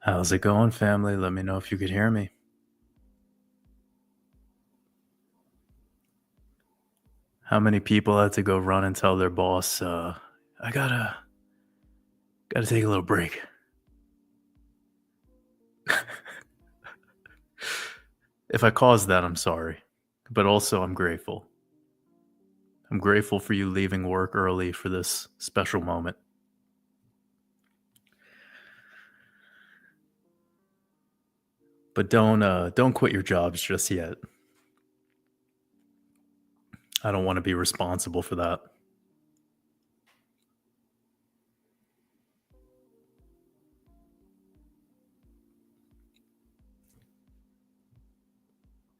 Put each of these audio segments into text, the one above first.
How's it going, family? Let me know if you could hear me. How many people had to go run and tell their boss, I gotta take a little break. If I caused that, I'm sorry. But also, I'm grateful. I'm grateful for you leaving work early for this special moment. But don't quit your jobs just yet. I don't want to be responsible for that.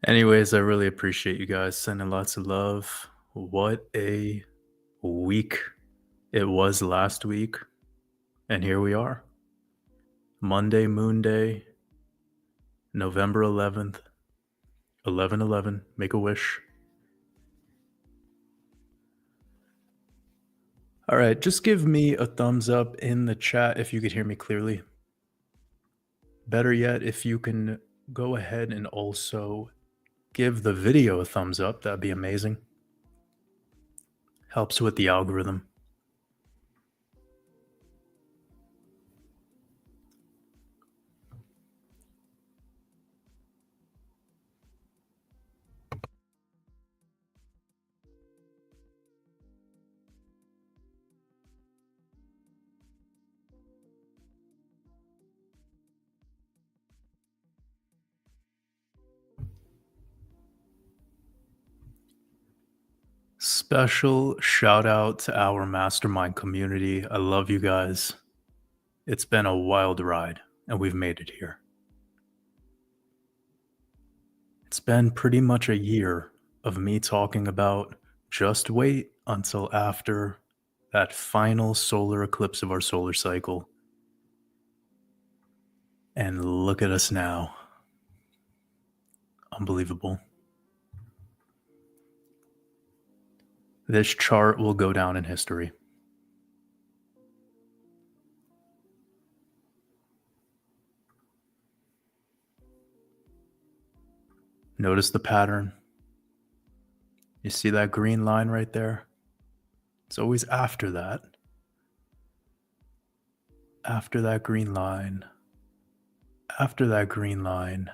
Anyways, I really appreciate you guys sending lots of love. What a week it was last week. And here we are. Monday, Moon Day, November 11th, 11/11. Make a wish. All right, just give me a thumbs up in the chat if you could hear me clearly. Better yet, if you can go ahead and also give the video a thumbs up, that'd be amazing. Helps with the algorithm. Special shout out to our Mastermind community. I love you guys. It's been a wild ride, and we've made it here. It's been pretty much a year of me talking about just wait until after that final solar eclipse of our solar cycle. And look at us now. Unbelievable. This chart will go down in history. Notice the pattern. You see that green line right there? It's always after that. After that green line. After that green line.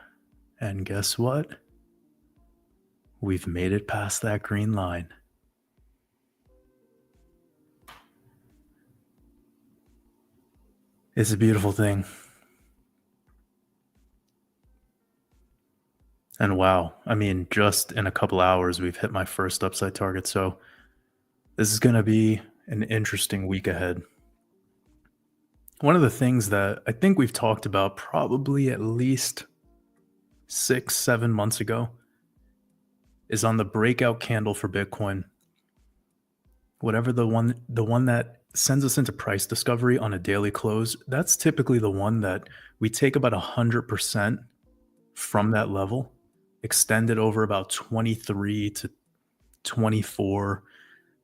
And guess what? We've made it past that green line. It's a beautiful thing. And wow, I mean, just in a couple hours, we've hit my first upside target. So this is going to be an interesting week ahead. One of the things that I think we've talked about probably at least 6-7 months ago is on the breakout candle for Bitcoin. Whatever the one that sends us into price discovery on a daily close, that's typically the one that we take about 100% from that level, extended over about 23 to 24,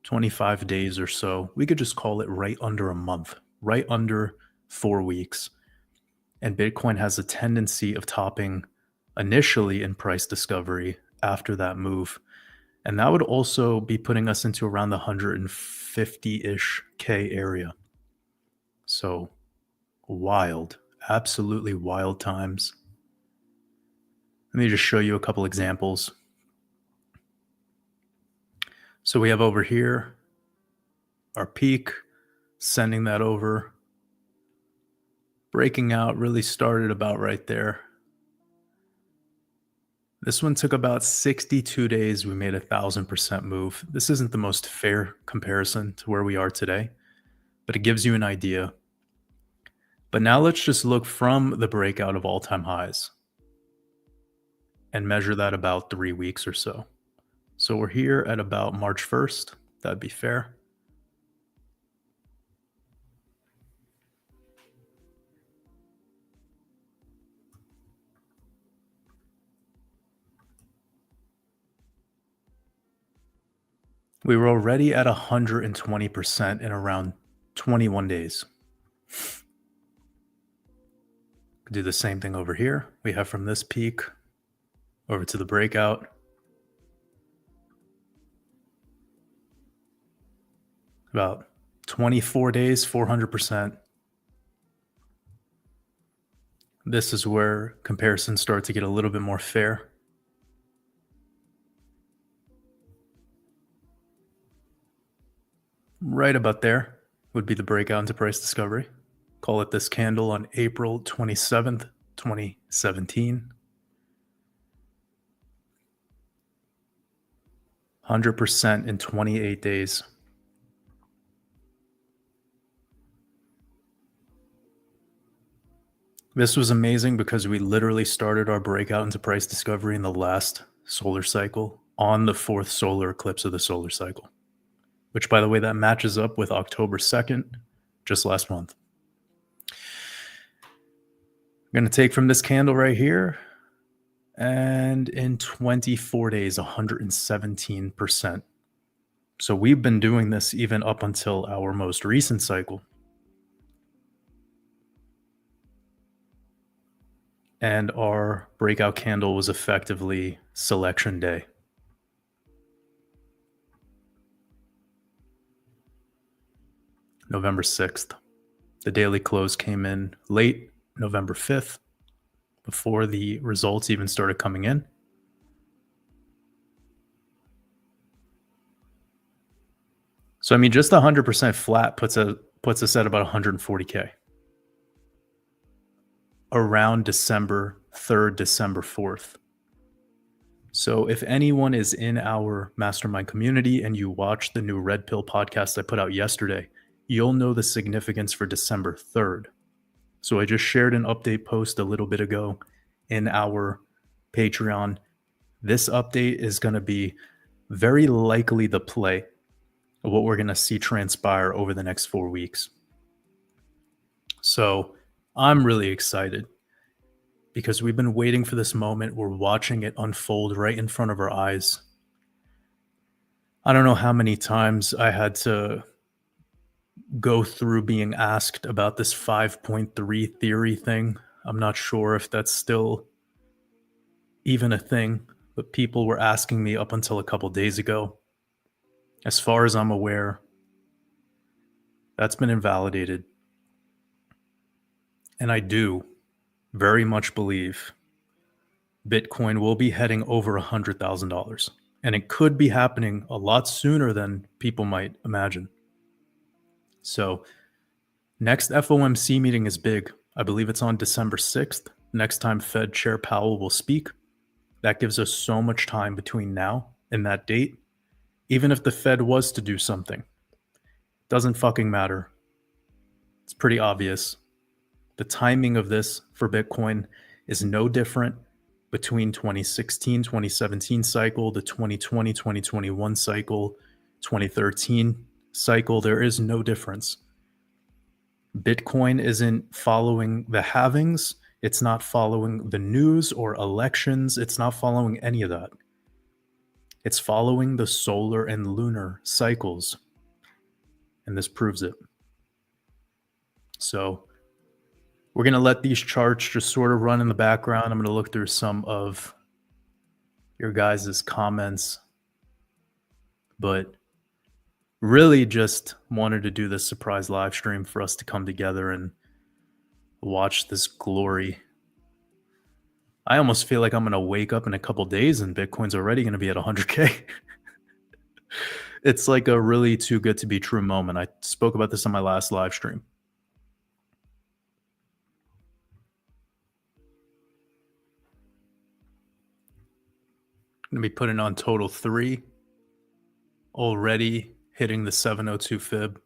25 days or so. We could just call it right under a month, right under 4 weeks. And Bitcoin has a tendency of topping initially in price discovery after that move. And that would also be putting us into around the 150-ish K area. So wild, absolutely wild times. Let me just show you a couple examples. So we have over here our peak, sending that over. Breaking out really started about right there. This one took about 62 days. We made 1,000% move. This isn't the most fair comparison to where we are today, but it gives you an idea. But now let's just look from the breakout of all-time highs and measure that about 3 weeks or so. So we're here at about March 1st. That'd be fair. We were already at 120% in around 21 days. Do the same thing over here. We have from this peak over to the breakout. About 24 days, 400%. This is where comparisons start to get a little bit more fair. Right about there would be the breakout into price discovery. Call it this candle on April 27th, 2017. 100% in 28 days. This was amazing because we literally started our breakout into price discovery in the last solar cycle on the 4th solar eclipse of the solar cycle, which, by the way, that matches up with October 2nd, just last month. I'm going to take from this candle right here, and in 24 days, 117%. So we've been doing this even up until our most recent cycle. And our breakout candle was effectively selection day. November 6th. The daily close came in late November 5th, before the results even started coming in. So, I mean, just 100% flat puts us at about 140K. Around December 3rd, December 4th. So if anyone is in our mastermind community and you watch the new Red Pill podcast I put out yesterday, you'll know the significance for December 3rd. So I just shared an update post a little bit ago in our Patreon. This update is going to be very likely the play of what we're going to see transpire over the next 4 weeks. So I'm really excited because we've been waiting for this moment. We're watching it unfold right in front of our eyes. I don't know how many times I had to go through being asked about this 5.3 theory thing. I'm not sure if that's still even a thing, but people were asking me up until a couple days ago. As far as I'm aware, that's been invalidated. And I do very much believe Bitcoin will be heading over $100,000. And it could be happening a lot sooner than people might imagine. So next FOMC meeting is big. I believe it's on December 6th. Next time Fed Chair Powell will speak. That gives us so much time between now and that date. Even if the Fed was to do something, doesn't fucking matter. It's pretty obvious. The timing of this for Bitcoin is no different between 2016, 2017 cycle, the 2020, 2021 cycle, 2013 cycle. There is no difference. Bitcoin isn't following the halvings. It's not following the news or elections. It's not following any of that. It's following the solar and lunar cycles. And this proves it. So we're going to let these charts just sort of run in the background. I'm going to look through some of your guys' comments, but really just wanted to do this surprise live stream for us to come together and watch this glory. I almost feel like I'm going to wake up in a couple days and Bitcoin's already going to be at 100K. It's like a really too good to be true moment. I spoke about this on my last live stream. I'm going to be putting on total 3, already hitting the 702 fib.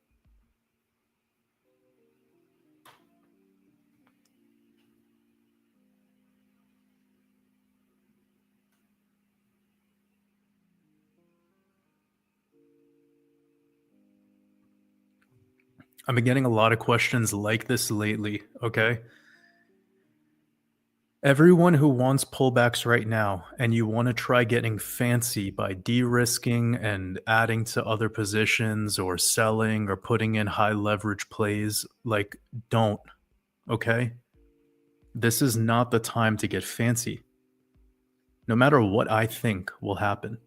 I've been getting a lot of questions like this lately, okay? Everyone who wants pullbacks right now and you want to try getting fancy by de-risking and adding to other positions or selling or putting in high leverage plays, like, don't, okay? This is not the time to get fancy. No matter what I think will happen.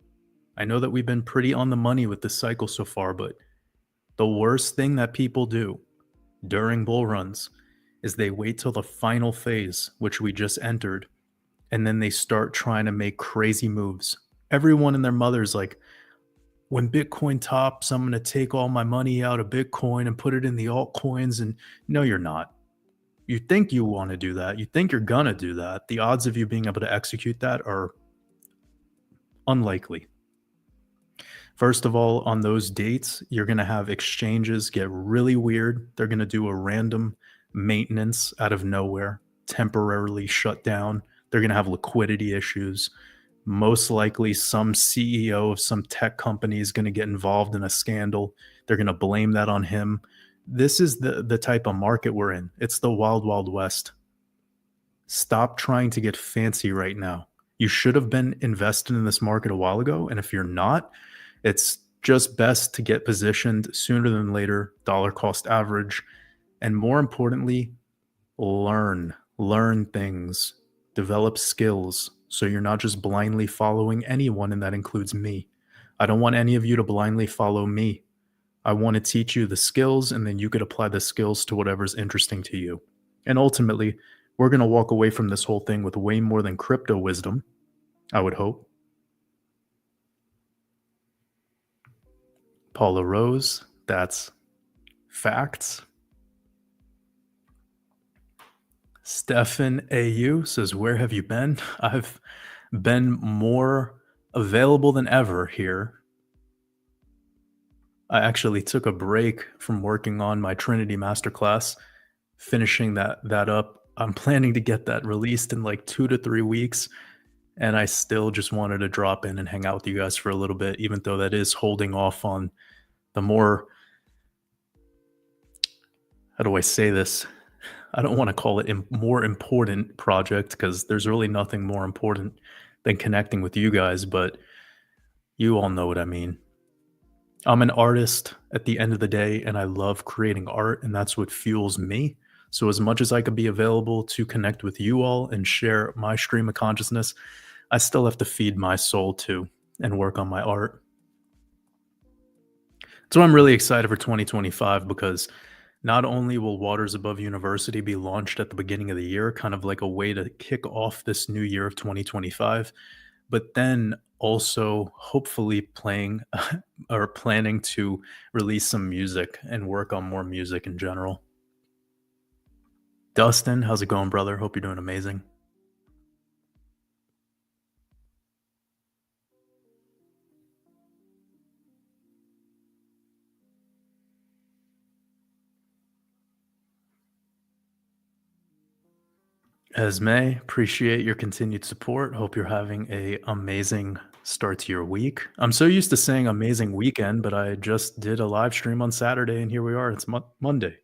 I know that we've been pretty on the money with this cycle so far, but the worst thing that people do during bull runs is they wait till the final phase, which we just entered, and then they start trying to make crazy moves. Everyone and their mother's like, when Bitcoin tops, I'm going to take all my money out of Bitcoin and put it in the altcoins. And no, you're not. You think you want to do that. You think you're going to do that. The odds of you being able to execute that are unlikely. First of all, on those dates, you're going to have exchanges get really weird. They're going to do a random maintenance out of nowhere, temporarily shut down. They're going to have liquidity issues. Most likely, some CEO of some tech company is going to get involved in a scandal. They're going to blame that on him. This is the type of market we're in. It's the wild, wild west. Stop trying to get fancy right now. You should have been invested in this market a while ago. And if you're not, it's just best to get positioned sooner than later, dollar cost average, and more importantly, learn things, develop skills, so you're not just blindly following anyone, and that includes me. I don't want any of you to blindly follow me. I want to teach you the skills, and then you could apply the skills to whatever's interesting to you. And ultimately, we're going to walk away from this whole thing with way more than crypto wisdom, I would hope. Paula Rose, that's facts. Stefan AU says, where have you been? I've been more available than ever here. I actually took a break from working on my Trinity masterclass, finishing that up. I'm planning to get that released in like 2 to 3 weeks. And I still just wanted to drop in and hang out with you guys for a little bit, even though that is holding off on the more, how do I say this? I don't want to call it more important project because there's really nothing more important than connecting with you guys, but you all know what I mean. I'm an artist at the end of the day, and I love creating art, and that's what fuels me. So as much as I could be available to connect with you all and share my stream of consciousness, I still have to feed my soul too and work on my art. So I'm really excited for 2025 because not only will Waters Above University be launched at the beginning of the year, kind of like a way to kick off this new year of 2025, but then also hopefully playing or planning to release some music and work on more music in general. Dustin, how's it going, brother? Hope you're doing amazing. Esme, appreciate your continued support. Hope you're having a amazing start to your week. I'm so used to saying amazing weekend, but I just did a live stream on Saturday and here we are. It's Monday.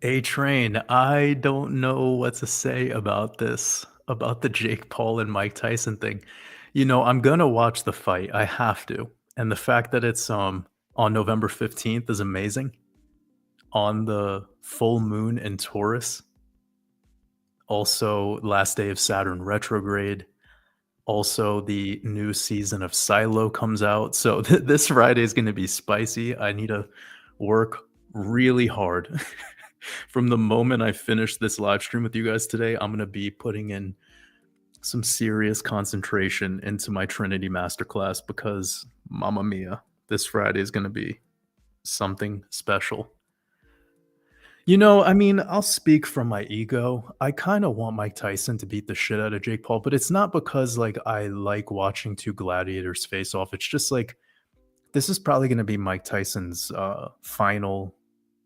A Train, I don't know what to say about this, about the Jake Paul and Mike Tyson thing. You know, I'm gonna watch the fight, I have to, and the fact that it's, on November 15th is amazing, on the full moon in Taurus, also last day of Saturn retrograde, also the new season of Silo comes out, so this Friday is gonna be spicy. I need to work really hard. From the moment I finish this live stream with you guys today, I'm gonna be putting in some serious concentration into my Trinity masterclass because Mamma Mia, this Friday is gonna be something special. You know, I mean, I'll speak from my ego. I kinda want Mike Tyson to beat the shit out of Jake Paul, but it's not because, like, I like watching 2 gladiators face off. It's just, like, this is probably gonna be Mike Tyson's, final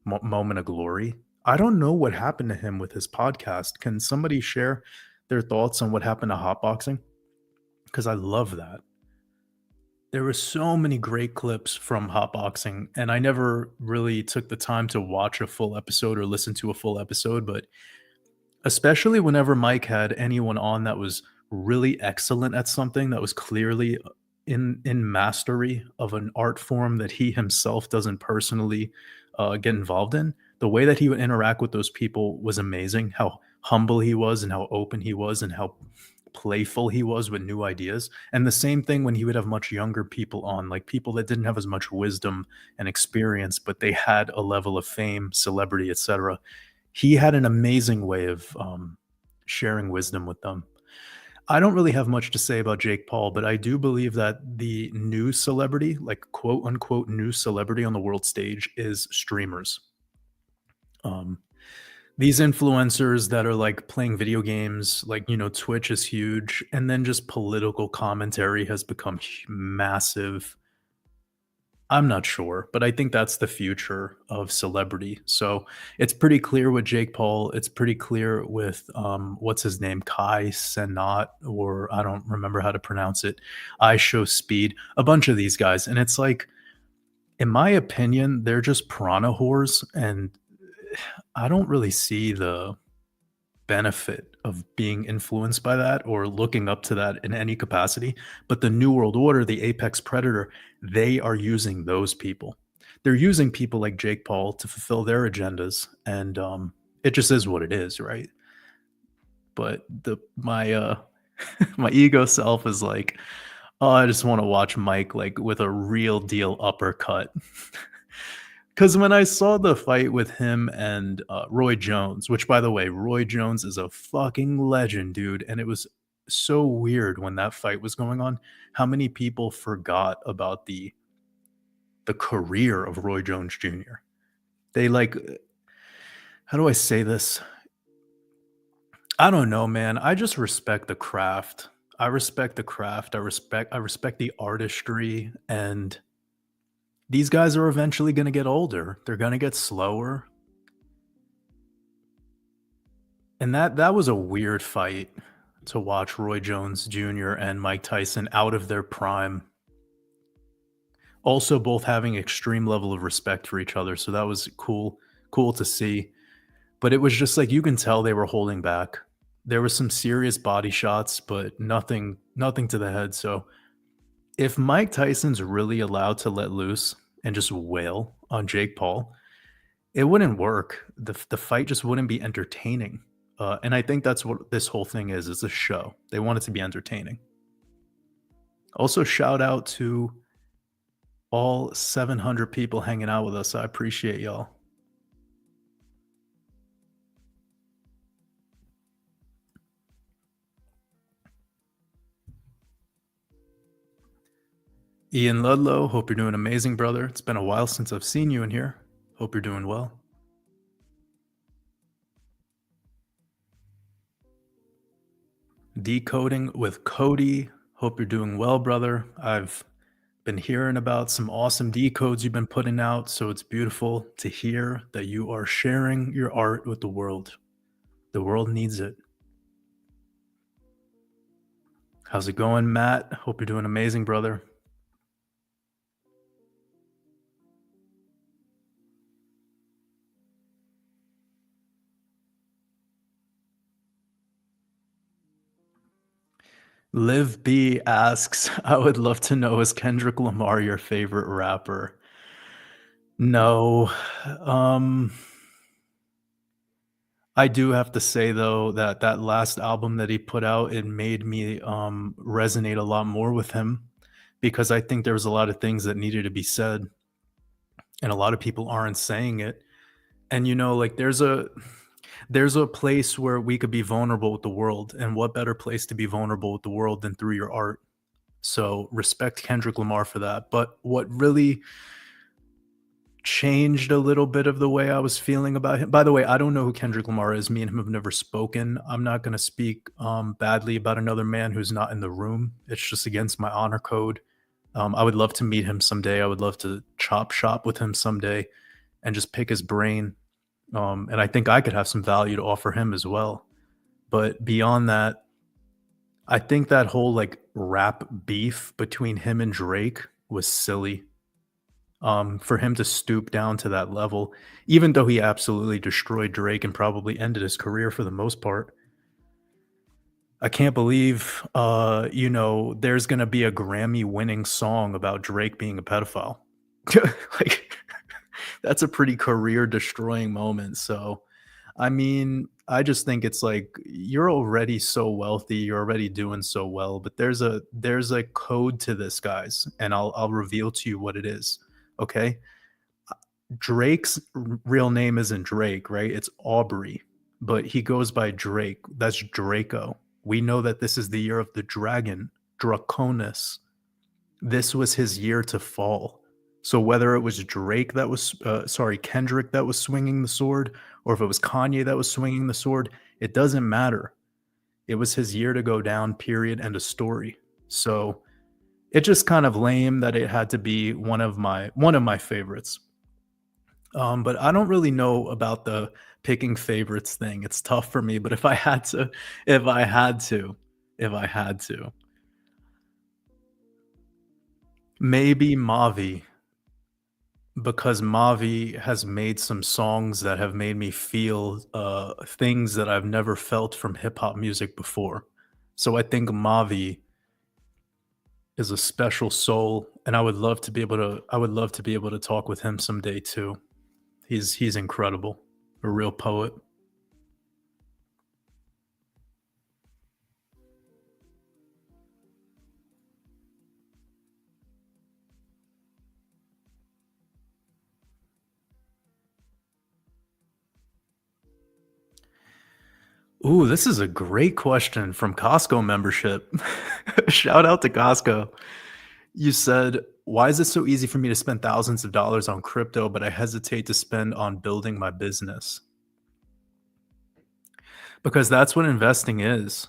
moment of glory. I don't know what happened to him with his podcast. Can somebody share their thoughts on what happened to hotboxing? Because I love that. There were so many great clips from hotboxing, and I never really took the time to watch a full episode or listen to a full episode, but especially whenever Mike had anyone on that was really excellent at something that was clearly in mastery of an art form that he himself doesn't personally get involved in, the way that he would interact with those people was amazing. How humble he was, and how open he was, and how playful he was with new ideas. And the same thing when he would have much younger people on, like people that didn't have as much wisdom and experience, but they had a level of fame, celebrity, etc. He had an amazing way of sharing wisdom with them. I don't really have much to say about Jake Paul, but I do believe that the new celebrity, like quote unquote new celebrity on the world stage, is streamers. Um, these influencers that are like playing video games, like, you know, Twitch is huge, and then just political commentary has become massive. I'm not sure, but I think that's the future of celebrity. So it's pretty clear with Jake Paul. It's pretty clear with what's his name, Kai Senat, or I don't remember how to pronounce it. I Show Speed, a bunch of these guys, and it's like, in my opinion, they're just piranha whores, and I don't really see the benefit of being influenced by that or looking up to that in any capacity. But the New World Order, the apex predator, they are using those people. They're using people like Jake Paul to fulfill their agendas, and it just is what it is, right? But the my my ego self is like, oh, I just want to watch Mike like with a real deal uppercut. Because when I saw the fight with him and Roy Jones, which by the way, Roy Jones is a fucking legend, dude, and it was so weird when that fight was going on, how many people forgot about the career of Roy Jones Jr. They like, how do I say this? I don't know, man. I just respect the craft. I respect the craft. I respect the artistry, and these guys are eventually going to get older. They're going to get slower. And that was a weird fight to watch Roy Jones Jr. and Mike Tyson out of their prime. Also both having extreme level of respect for each other, so that was cool to see. But it was just like you can tell they were holding back. There was some serious body shots, but nothing to the head. So if Mike Tyson's really allowed to let loose and just wail on Jake Paul, it wouldn't work. The fight just wouldn't be entertaining. And I think that's what this whole thing is. It's a show. They want it to be entertaining. Also, shout out to all 700 people hanging out with us. I appreciate y'all. Ian Ludlow, hope you're doing amazing, brother. It's been a while since I've seen you in here. Hope you're doing well. Decoding with Cody. Hope you're doing well, brother. I've been hearing about some awesome decodes you've been putting out, so it's beautiful to hear that you are sharing your art with the world. The world needs it. How's it going, Matt? Hope you're doing amazing, brother. Liv B asks, I would love to know, is Kendrick Lamar your favorite rapper? No. Um, I do have to say though that that last album that he put out, it made me resonate a lot more with him because I think there was a lot of things that needed to be said and a lot of people aren't saying it. And like there's a place where we could be vulnerable with the world, and what better place to be vulnerable with the world than through your art? So respect Kendrick Lamar for that. But what really changed a little bit of the way I was feeling about him. By the way, I don't know who Kendrick Lamar is. Me and him have never spoken. I'm not going to speak badly about another man who's not in the room. It's just against my honor code. I would love to meet him someday. I would love to chop shop with him someday and just pick his brain. And I think I could have some value to offer him as well. But beyond that, I think that whole like rap beef between him and Drake was silly. For him to stoop down to that level, even though he absolutely destroyed Drake and probably ended his career for the most part. I can't believe, there's gonna be a Grammy-winning song about Drake being a pedophile. Like, that's a pretty career-destroying moment, so, I mean, I just think it's like, you're already so wealthy, you're already doing so well, but there's a code to this, guys, and I'll reveal to you what it is, okay? Drake's real name isn't Drake, right? It's Aubrey, but he goes by Drake. That's Draco. We know that this is the year of the dragon, Draconis. This was his year to fall. So whether it was Kendrick that was swinging the sword, or if it was Kanye that was swinging the sword, it doesn't matter. It was his year to go down, period, end of story. So it just kind of lame that it had to be one of my favorites. But I don't really know about the picking favorites thing. It's tough for me, but if I had to, maybe Mavi, because Mavi has made some songs that have made me feel things that I've never felt from hip hop music before. So I think Mavi is a special soul, and I would love to be able to talk with him someday too. He's incredible, a real poet. Ooh, this is a great question from Costco membership. Shout out to Costco. You said, why is it so easy for me to spend thousands of dollars on crypto, but I hesitate to spend on building my business? Because that's what investing is.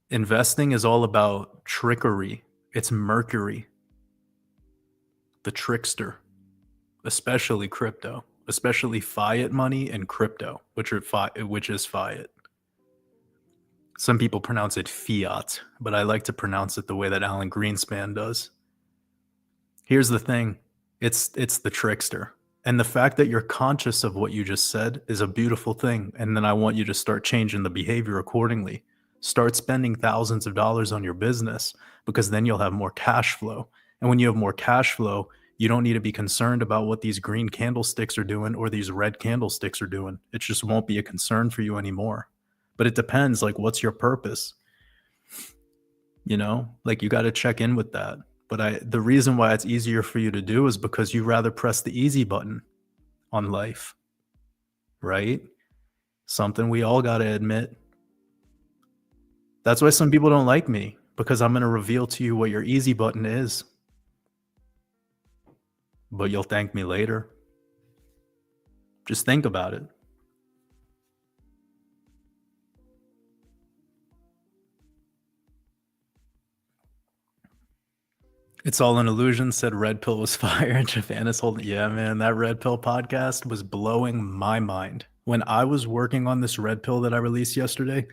Investing is all about trickery. It's Mercury, the trickster, especially crypto, especially fiat money and crypto, which is fiat. Some people pronounce it fiat, but I like to pronounce it the way that Alan Greenspan does. Here's the thing. It's the trickster. And the fact that you're conscious of what you just said is a beautiful thing. And then I want you to start changing the behavior accordingly. Start spending thousands of dollars on your business, because then you'll have more cash flow. And when you have more cash flow, you don't need to be concerned about what these green candlesticks are doing or these red candlesticks are doing. It just won't be a concern for you anymore. But it depends, like, what's your purpose? Like, you got to check in with that. But the reason why it's easier for you to do is because you rather press the easy button on life, right? Something we all got to admit. That's why some people don't like me, because I'm going to reveal to you what your easy button is. But you'll thank me later. Just think about it. It's all an illusion, said Red Pill was fire. Japan is holding. Yeah, man, that Red Pill podcast was blowing my mind. When I was working on this Red Pill that I released yesterday,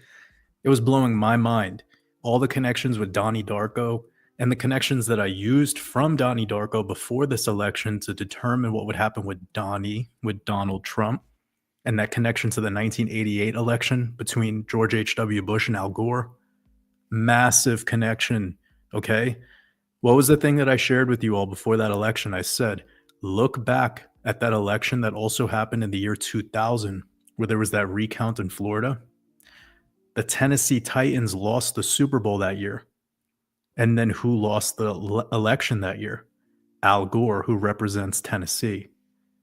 it was blowing my mind. All the connections with Donnie Darko and the connections that I used from Donnie Darko before this election to determine what would happen with Donald Trump, and that connection to the 1988 election between George H.W. Bush and Al Gore. massive connection. Okay. What was the thing that I shared with you all before that election? I said, look back at that election that also happened in the year 2000, where there was that recount in Florida. The Tennessee Titans lost the Super Bowl that year. And then who lost the election that year? Al Gore, who represents Tennessee.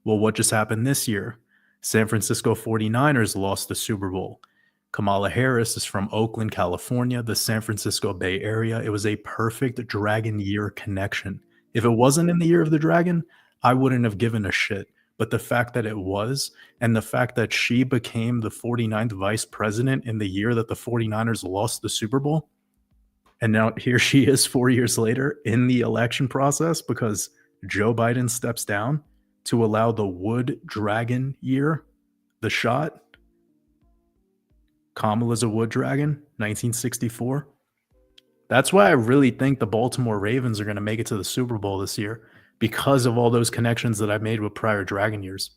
Well, what just happened this year? San Francisco 49ers lost the Super Bowl. Kamala Harris is from Oakland, California, the San Francisco Bay Area. It was a perfect dragon year connection. If it wasn't in the year of the dragon, I wouldn't have given a shit. But the fact that it was, and the fact that she became the 49th vice president in the year that the 49ers lost the Super Bowl, and now here she is 4 years later in the election process because Joe Biden steps down to allow the wood dragon year the shot. Kamala's a wood dragon, 1964. That's why I really think the Baltimore Ravens are going to make it to the Super Bowl this year because of all those connections that I've made with prior dragon years.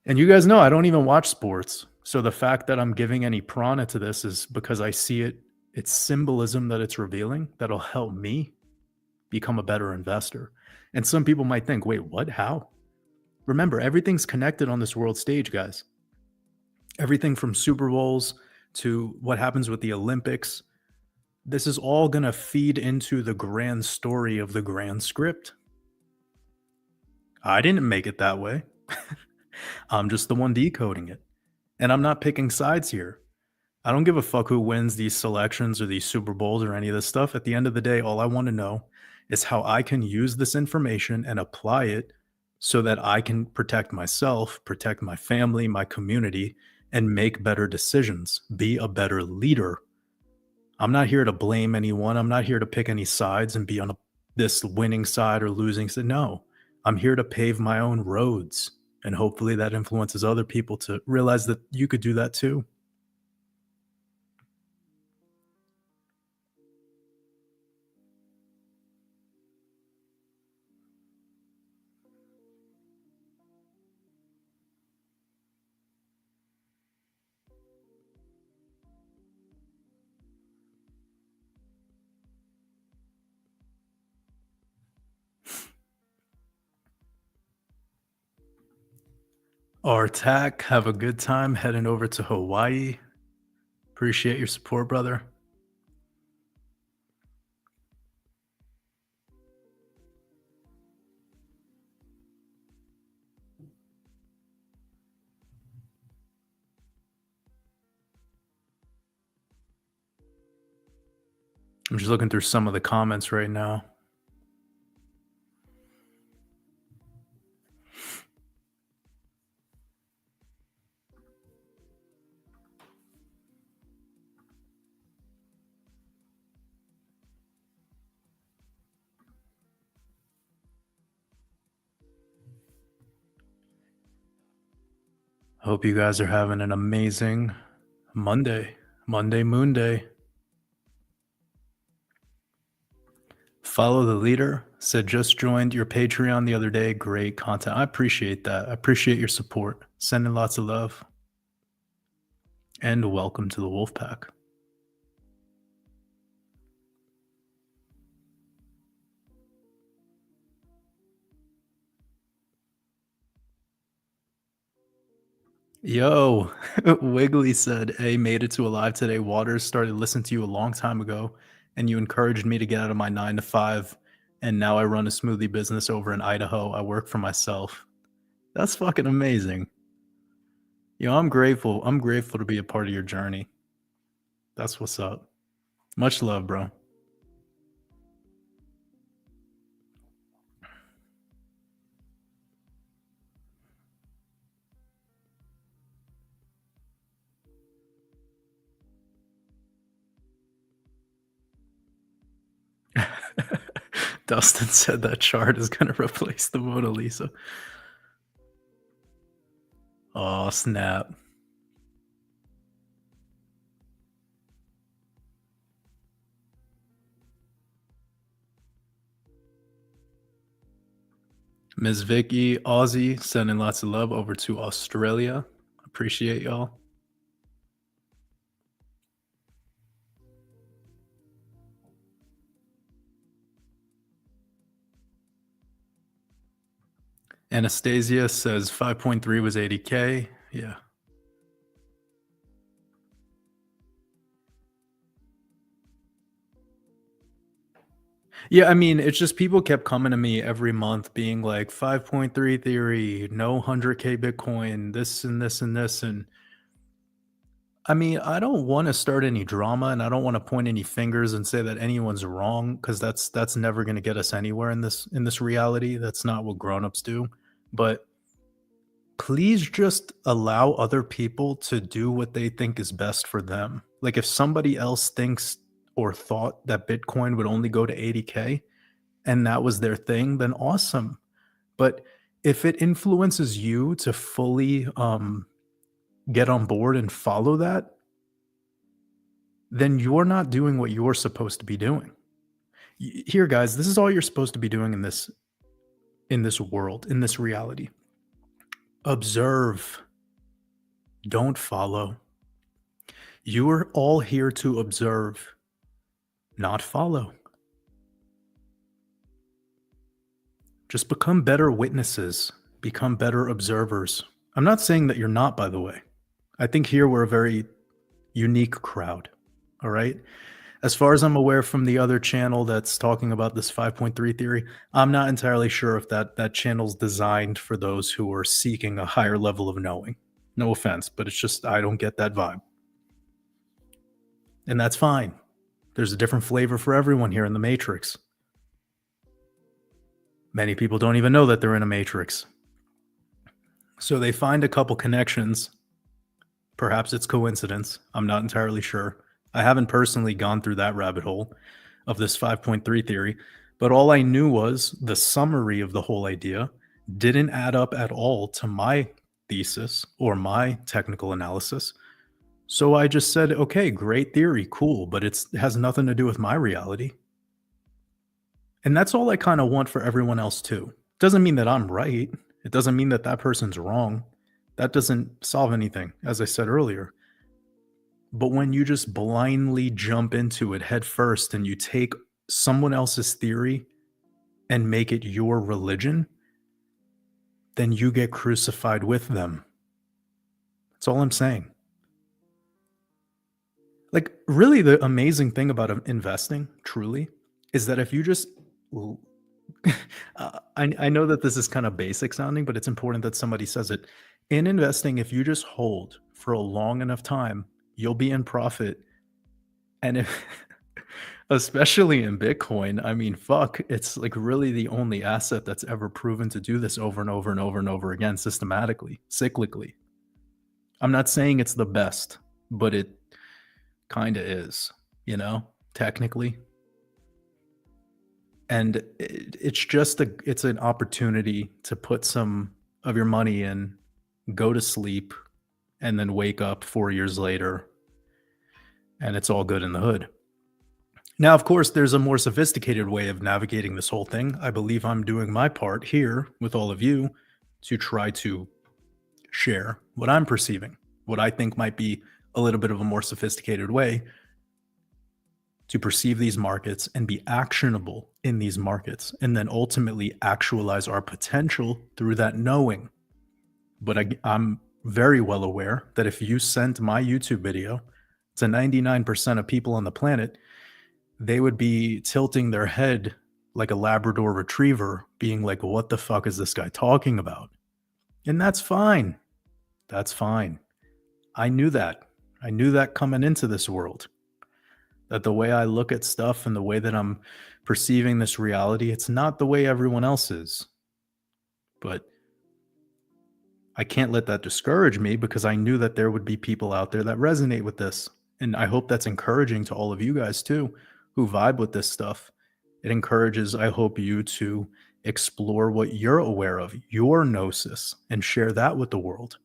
And you guys know I don't even watch sports. So the fact that I'm giving any prana to this is because I see it's symbolism that it's revealing that'll help me become a better investor. And some people might think, wait, what? How? Remember, everything's connected on this world stage, guys. Everything from Super Bowls to what happens with the Olympics. This is all going to feed into the grand story of the grand script. I didn't make it that way. I'm just the one decoding it. And I'm not picking sides here. I don't give a fuck who wins these selections or these Super Bowls or any of this stuff. At the end of the day, all I want to know is how I can use this information and apply it so that I can protect myself, protect my family, my community, and make better decisions, be a better leader. I'm not here to blame anyone. I'm not here to pick any sides and be on this winning side or losing side. No, I'm here to pave my own roads. And hopefully that influences other people to realize that you could do that too. Artak, have a good time heading over to Hawaii. Appreciate your support, brother. I'm just looking through some of the comments right now. Hope you guys are having an amazing Monday, Moon Day. Follow the leader. Said just joined your Patreon the other day. Great content. I appreciate that. I appreciate your support. Sending lots of love. And welcome to the Wolf Pack. Yo, Wiggly said, hey, made it to a live today. Waters started listening to you a long time ago, and you encouraged me to get out of my 9 to 5. And now I run a smoothie business over in Idaho. I work for myself. That's fucking amazing. Yo, I'm grateful. I'm grateful to be a part of your journey. That's what's up. Much love, bro. Dustin said that chart is going to replace the Mona Lisa. Oh, snap. Ms. Vicky, Aussie, sending lots of love over to Australia. Appreciate y'all. Anastasia says 5.3 was 80K. Yeah. Yeah, I mean, it's just people kept coming to me every month being like 5.3 theory, no 100K Bitcoin, this and this and this. And I mean, I don't want to start any drama and I don't want to point any fingers and say that anyone's wrong because that's never going to get us anywhere in this reality. That's not what grown-ups do. But please just allow other people to do what they think is best for them. Like if somebody else thinks or thought that Bitcoin would only go to 80K and that was their thing, then awesome. But if it influences you to fully get on board and follow that, then you're not doing what you're supposed to be doing. Here, guys, this is all you're supposed to be doing in this world, in this reality. Observe. Don't follow. You are all here to observe, not follow. Just become better witnesses, become better observers. I'm not saying that you're not, by the way. I think here we're a very unique crowd. All right. As far as I'm aware from the other channel that's talking about this 5.3 theory, I'm not entirely sure if that channel's designed for those who are seeking a higher level of knowing. No offense, but it's just I don't get that vibe. And that's fine. There's a different flavor for everyone here in the Matrix. Many people don't even know that they're in a matrix. So they find a couple connections. Perhaps it's coincidence. I'm not entirely sure. I haven't personally gone through that rabbit hole of this 5.3 theory, but all I knew was the summary of the whole idea didn't add up at all to my thesis or my technical analysis. So I just said, okay, great theory, cool, but it has nothing to do with my reality. And that's all I kind of want for everyone else too. Doesn't mean that I'm right. It doesn't mean that that person's wrong. That doesn't solve anything, as I said earlier. But when you just blindly jump into it head first and you take someone else's theory and make it your religion, then you get crucified with them. That's all I'm saying. Like, really, the amazing thing about investing, truly, is that if you just I know that this is kind of basic sounding, but it's important that somebody says it. In investing, if you just hold for a long enough time, you'll be in profit. And if, especially in Bitcoin, I mean, fuck, it's like really the only asset that's ever proven to do this over and over and over and over again, systematically, cyclically. I'm not saying it's the best, but it kind of is, you know, technically. And it's an opportunity to put some of your money in, go to sleep, and then wake up 4 years later, and it's all good in the hood. Now, of course, there's a more sophisticated way of navigating this whole thing. I believe I'm doing my part here with all of you to try to share what I'm perceiving, what I think might be a little bit of a more sophisticated way to perceive these markets and be actionable in these markets, and then ultimately actualize our potential through that knowing. But I'm very well aware that if you sent my YouTube video to 99% of people on the planet, they would be tilting their head like a Labrador retriever, being like, what the fuck is this guy talking about? And that's fine. That's fine. I knew that. I knew that coming into this world. That the way I look at stuff and the way that I'm perceiving this reality, it's not the way everyone else is. But I can't let that discourage me because I knew that there would be people out there that resonate with this. And I hope that's encouraging to all of you guys too, who vibe with this stuff. It encourages, I hope, you to explore what you're aware of, your gnosis, and share that with the world.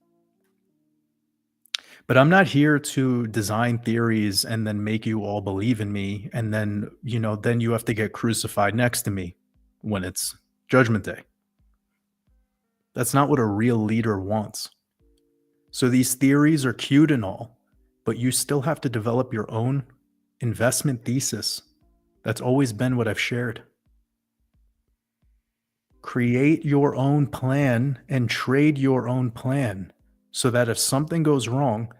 But I'm not here to design theories and then make you all believe in me. And then, you know, then you have to get crucified next to me when it's Judgment Day. That's not what a real leader wants. So these theories are cute and all, but you still have to develop your own investment thesis. That's always been what I've shared. Create your own plan and trade your own plan so that if something goes wrong,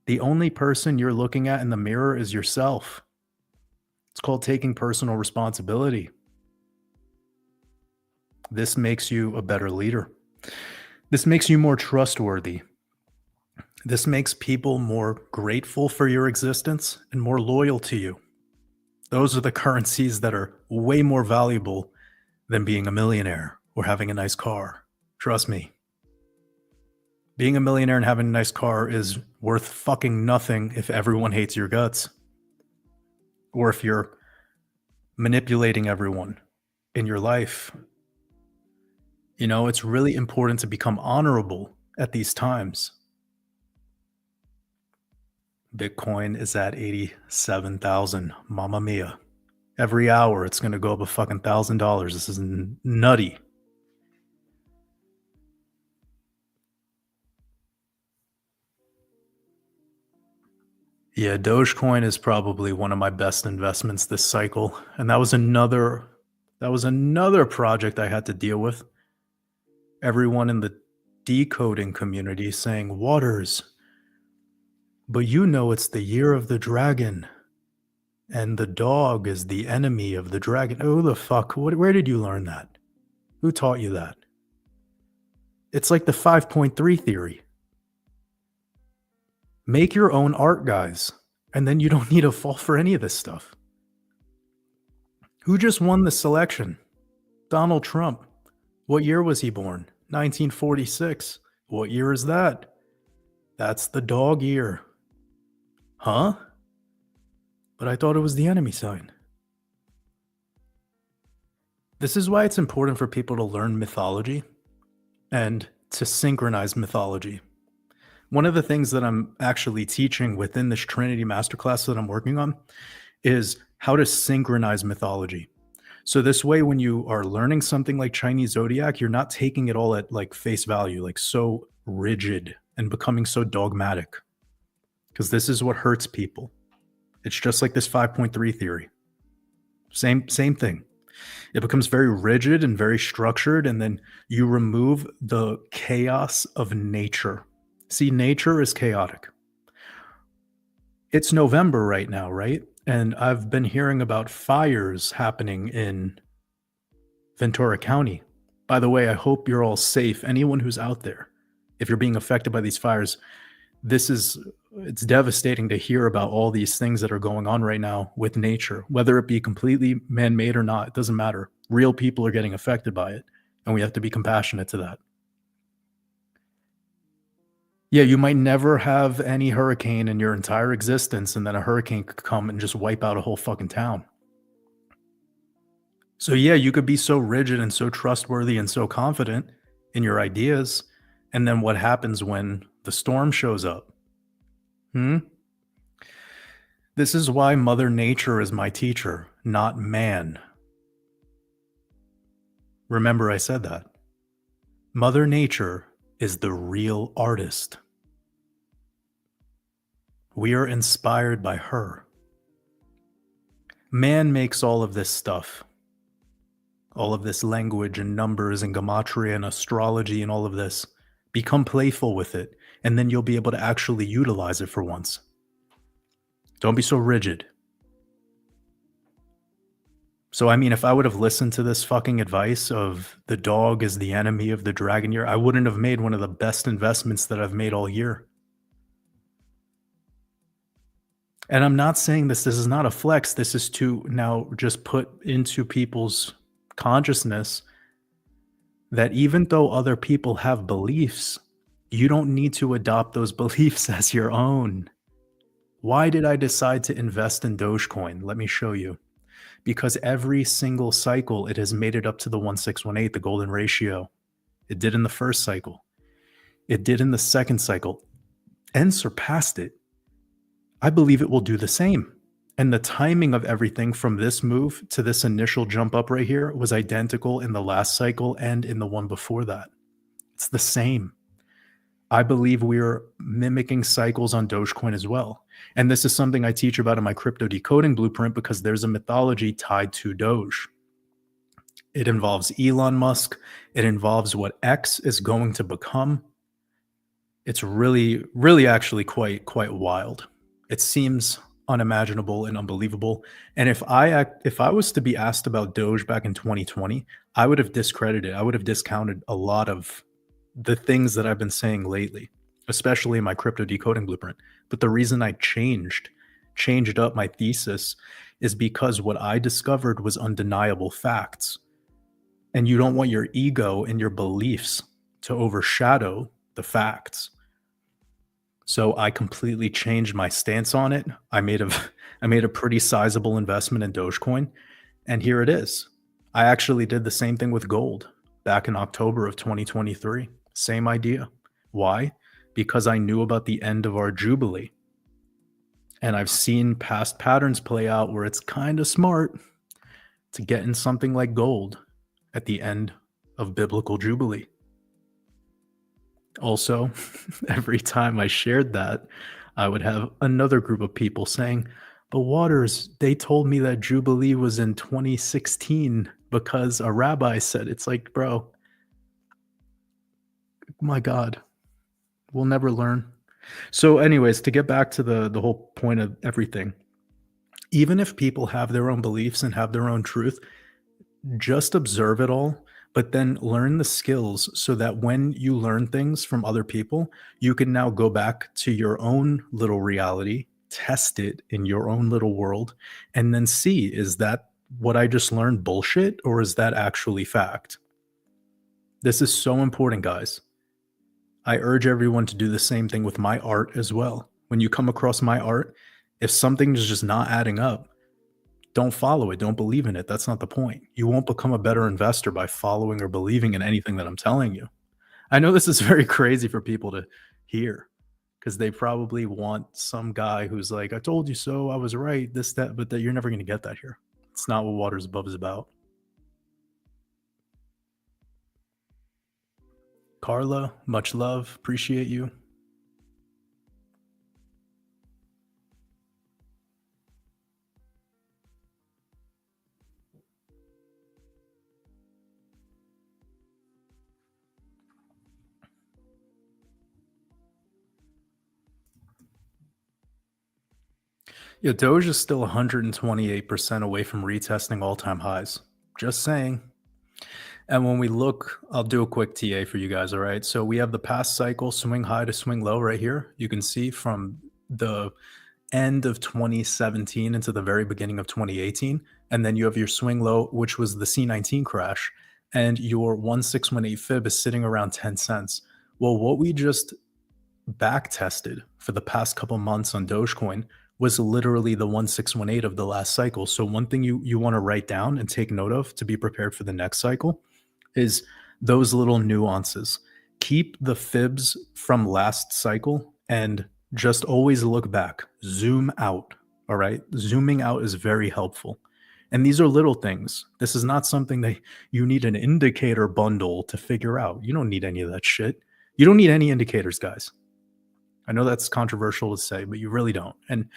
the only person you're looking at in the mirror is yourself. It's called taking personal responsibility. This makes you a better leader. This makes you more trustworthy. This makes people more grateful for your existence and more loyal to you. Those are the currencies that are way more valuable than being a millionaire or having a nice car. Trust me. Being a millionaire and having a nice car is worth fucking nothing if everyone hates your guts. Or if you're manipulating everyone in your life. You know, it's really important to become honorable at these times. Bitcoin is at 87,000. Mamma mia. Every hour it's going to go up a fucking $1,000. This is nutty. Yeah, Dogecoin is probably one of my best investments this cycle. And that was another project I had to deal with. Everyone in the decoding community saying, Waters, but you know it's the year of the dragon. And the dog is the enemy of the dragon. Oh, the fuck. Where did you learn that? Who taught you that? It's like the 5.3 theory. Make your own art, guys. And then you don't need to fall for any of this stuff. Who just won the selection? Donald Trump. What year was he born? 1946. What year is that? That's the dog year. Huh? But I thought it was the enemy sign. This is why it's important for people to learn mythology and to synchronize mythology. One of the things that I'm actually teaching within this Trinity masterclass that I'm working on is how to synchronize mythology. So this way, when you are learning something like Chinese zodiac, you're not taking it all at like face value, like so rigid and becoming so dogmatic, because this is what hurts people. It's just like this 5.3 theory. Same thing. It becomes very rigid and very structured, and then you remove the chaos of nature. See, nature is chaotic. It's November right now, right? And I've been hearing about fires happening in Ventura County. By the way, I hope you're all safe. Anyone who's out there, if you're being affected by these fires, it's devastating to hear about all these things that are going on right now with nature, whether it be completely man-made or not. It doesn't matter. Real people are getting affected by it, and we have to be compassionate to that. Yeah, you might never have any hurricane in your entire existence, and then a hurricane could come and just wipe out a whole fucking town. So yeah, you could be so rigid and so trustworthy and so confident in your ideas, and then what happens when the storm shows up? This is why Mother Nature is my teacher, not man. Remember I said that. Mother Nature is the real artist. We are inspired by her. Man makes all of this stuff, all of this language and numbers and Gematria and Astrology and all of this. Become playful with it, and then you'll be able to actually utilize it for once. Don't be so rigid. So, I mean, if I would have listened to this fucking advice of the dog is the enemy of the dragon year, I wouldn't have made one of the best investments that I've made all year. And I'm not saying this is not a flex. This is to now just put into people's consciousness that even though other people have beliefs, you don't need to adopt those beliefs as your own. Why did I decide to invest in Dogecoin? Let me show you. Because every single cycle, it has made it up to the 1618, the golden ratio. It did in the first cycle. It did in the second cycle and surpassed it. I believe it will do the same. And the timing of everything from this move to this initial jump up right here was identical in the last cycle and in the one before that. It's the same. I believe we are mimicking cycles on Dogecoin as well. And this is something I teach about in my crypto decoding blueprint because there's a mythology tied to Doge. It involves Elon Musk. It involves what X is going to become. It's really, really actually quite wild. It seems unimaginable and unbelievable. And if I was to be asked about Doge back in 2020, I would have discredited, I would have discounted a lot of the things that I've been saying lately, especially in my crypto decoding blueprint. But the reason I changed up my thesis is because what I discovered was undeniable facts. And you don't want your ego and your beliefs to overshadow the facts. So I completely changed my stance on it. I made a I made a pretty sizable investment in Dogecoin, and here it is. I actually did the same thing with gold back in October of 2023. Same idea. Why? Because I knew about the end of our jubilee. And I've seen past patterns play out where it's kind of smart to get in something like gold at the end of biblical jubilee. Also, every time I shared that, I would have another group of people saying, "But Waters, they told me that Jubilee was in 2016 because a rabbi said." It's like, bro, my God, we'll never learn. So, anyways, to get back to the whole point of everything, even if people have their own beliefs and have their own truth, just observe it all, but then learn the skills so that when you learn things from other people, you can now go back to your own little reality, test it in your own little world, and then see, is that what I just learned bullshit or is that actually fact? This is so important, guys. I urge everyone to do the same thing with my art as well. When you come across my art, if something is just not adding up, don't follow it. Don't believe in it. That's not the point. You won't become a better investor by following or believing in anything that I'm telling you. I know this is very crazy for people to hear because they probably want some guy who's like, "I told you so. I was right. This, that," but that you're never going to get that here. It's not what Waters Above is about. Carla, much love. Appreciate you. Yeah, Doge is still 128% away from retesting all-time highs. Just saying. And when we look, I'll do a quick TA for you guys. All right. So we have the past cycle swing high to swing low right here. You can see from the end of 2017 into the very beginning of 2018. And then you have your swing low, which was the C19 crash. And your 1618 fib is sitting around 10 cents. Well, what we just back tested for the past couple months on Dogecoin was literally the 1618 of the last cycle. So one thing you want to write down and take note of to be prepared for the next cycle is those little nuances. Keep the fibs from last cycle and just always look back. Zoom out. All right. Zooming out is very helpful. And these are little things. This is not something that you need an indicator bundle to figure out. You don't need any of that shit. You don't need any indicators, guys. I know that's controversial to say, but you really don't. And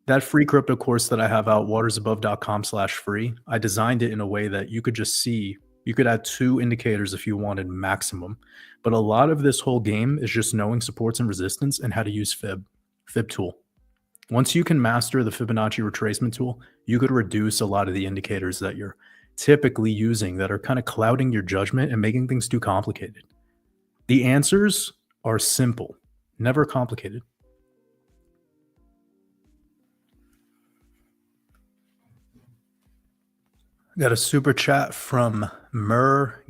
that free crypto course that I have out, watersabove.com/free, I designed it in a way that you could just see, you could add 2 indicators if you wanted maximum. But a lot of this whole game is just knowing supports and resistance and how to use fib tool. Once you can master the Fibonacci retracement tool, you could reduce a lot of the indicators that you're typically using that are kind of clouding your judgment and making things too complicated. The answers are simple, never complicated. Got a super chat from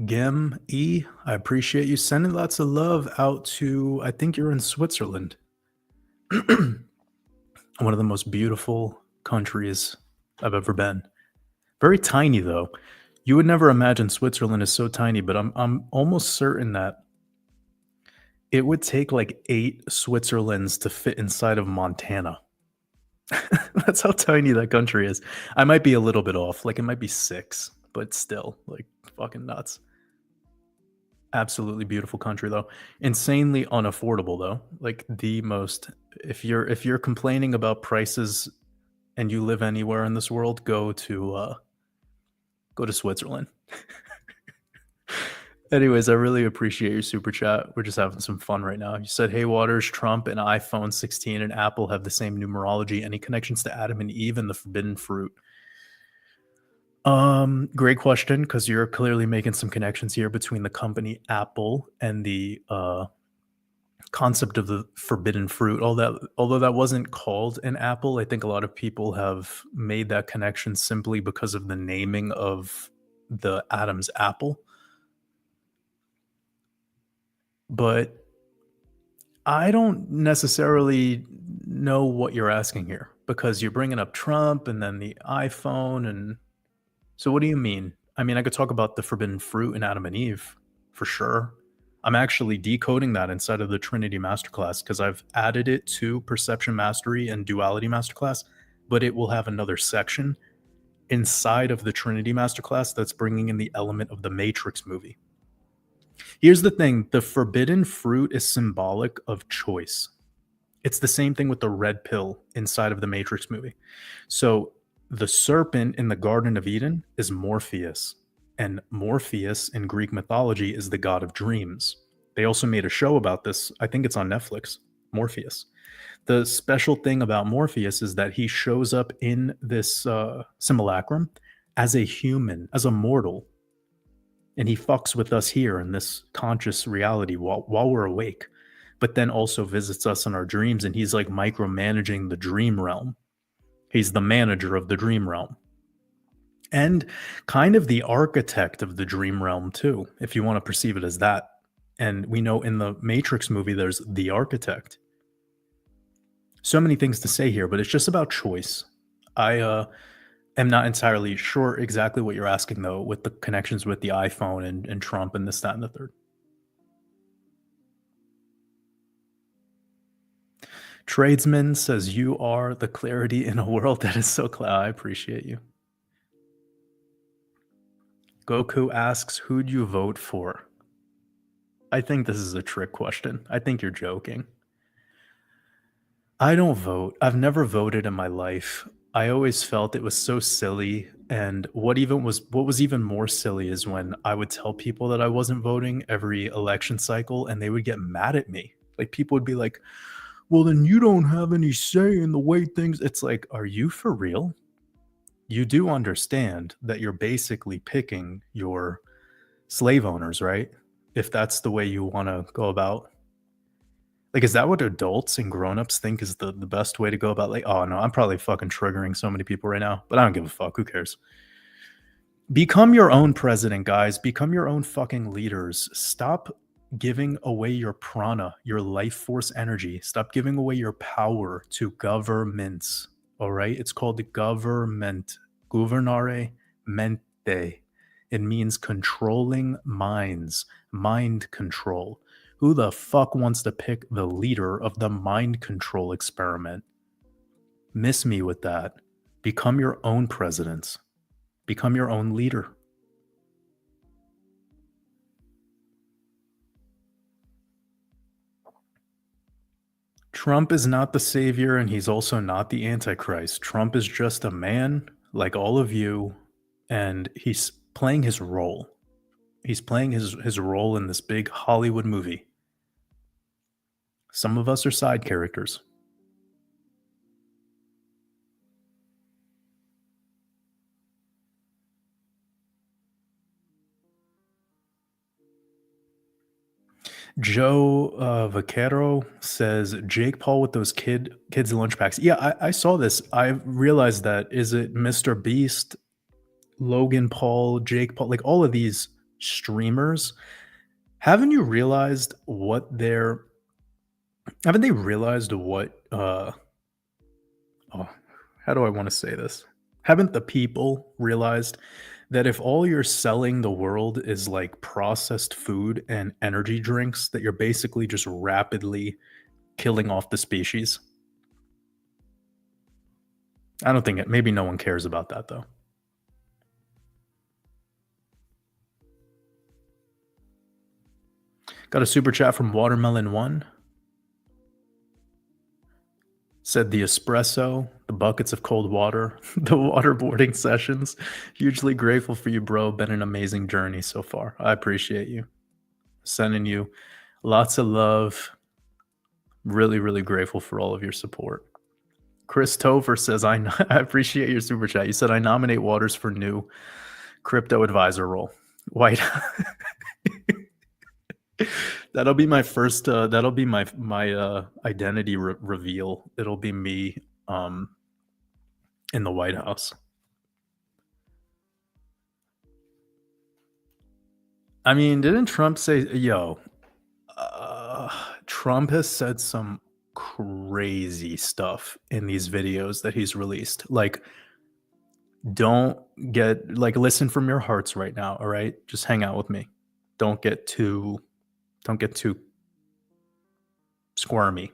Gim E. I appreciate you sending lots of love out to, I think you're in Switzerland. One of the most beautiful countries I've ever been. Very tiny though. You would never imagine Switzerland is so tiny, but I'm almost certain that it would take like 8 Switzerlands to fit inside of Montana. That's how tiny that country is. I might be a little bit off. Like it might be 6, but still, like fucking nuts. Absolutely beautiful country though. Insanely unaffordable though. Like the most, if you're complaining about prices and you live anywhere in this world, go to Go to Switzerland. Anyways, I really appreciate your super chat. We're just having some fun right now. You said, "Hey Waters, Trump and iPhone 16 and Apple have the same numerology. Any connections to Adam and Eve and the forbidden fruit?" Great question, because you're clearly making some connections here between the company Apple and the concept of the forbidden fruit. Although that wasn't called an apple, I think a lot of people have made that connection simply because of the naming of the Adam's apple. But I don't necessarily know what you're asking here, because you're bringing up Trump and then the iPhone. And so what do you mean? I mean, I could talk about the forbidden fruit in Adam and Eve for sure. I'm actually decoding that inside of the Trinity Masterclass, because I've added it to Perception Mastery and Duality Masterclass, but it will have another section inside of the Trinity Masterclass that's bringing in the element of the Matrix movie. Here's the thing, the forbidden fruit is symbolic of choice. It's the same thing with the red pill inside of the Matrix movie. So the serpent in the Garden of Eden is Morpheus, and Morpheus in Greek mythology is the god of dreams. They also made a show about this. I think it's on Netflix, Morpheus. The special thing about Morpheus is that he shows up in this simulacrum as a human, as a mortal, and he fucks with us here in this conscious reality while we're awake, but then also visits us in our dreams, and he's like micromanaging the dream realm. He's the manager of the dream realm and kind of the architect of the dream realm too, if you want to perceive it as that. And we know in the Matrix movie there's the architect. So many things to say here, but it's just about choice. I am not entirely sure exactly what you're asking though, with the connections with the iPhone and Trump and this, that, and the third. Tradesman says, "You are the clarity in a world that is so cloud." I appreciate you. Goku asks, "Who'd you vote for?" I think this is a trick question. I think you're joking. I don't vote. I've never voted in my life. I always felt it was so silly. And what was even more silly is when I would tell people that I wasn't voting every election cycle and they would get mad at me. Like people would be like, "Well, then you don't have any say in the way things." It's like, are you for real? You do understand that you're basically picking your slave owners, right? If that's the way you want to go about. Like, is that what adults and grown-ups think is the best way to go about, like, oh no, I'm probably fucking triggering so many people right now, but I don't give a fuck. Who cares? Become your own president, guys. Become your own fucking leaders. Stop giving away your prana, your life force energy. Stop giving away your power to governments. All right? It's called government. Governare mente. It means controlling minds, mind control. Who the fuck wants to pick the leader of the mind control experiment? Miss me with that. Become your own presidents. Become your own leader. Trump is not the savior, and he's also not the Antichrist. Trump is just a man like all of you, and he's playing his role. He's playing his role in this big Hollywood movie. Some of us are side characters. Joe Vaquero says Jake Paul with those kids lunch packs. Yeah, I saw this. I realized that. Is it Mr. Beast, Logan Paul, Jake Paul, like all of these streamers? Haven't you realized what they're haven't they realized what oh, how do I want to say this? Haven't the people realized that if all you're selling the world is like processed food and energy drinks, that you're basically just rapidly killing off the species? I don't think maybe no one cares about that though. Got a super chat from Watermelon One. Said the espresso, the buckets of cold water, the waterboarding sessions. Hugely grateful for you, bro. Been an amazing journey so far. I appreciate you. Sending you lots of love. Really, really grateful for all of your support. Chris Topher says, I appreciate your super chat. You said, I nominate Waters for new crypto advisor role. White. That'll be my first, that'll be my identity reveal. It'll be me in the White House. I mean, didn't Trump say, yo, Trump has said some crazy stuff in these videos that he's released. Like, don't get, like, listen from your hearts right now. All right. Just hang out with me. Don't get too squirmy.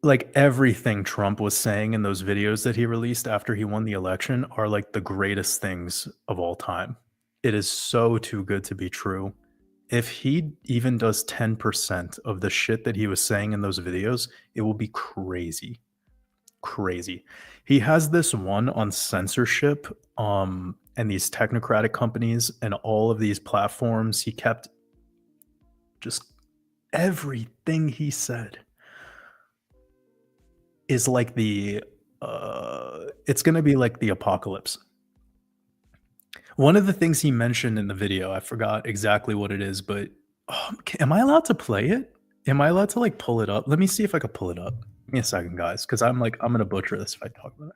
Like, everything Trump was saying in those videos that he released after he won the election are like the greatest things of all time. It is so too good to be true. If he even does 10% of the shit that he was saying in those videos, it will be crazy. Crazy. He has this one on censorship and these technocratic companies and all of these platforms. He kept just everything he said is like the it's going to be like the apocalypse. One of the things he mentioned in the video, I forgot exactly what it is, but am I allowed to play it? Am I allowed to like pull it up? Let me see if I can pull it up. Give me a second, guys, because I'm gonna butcher this if I talk about it.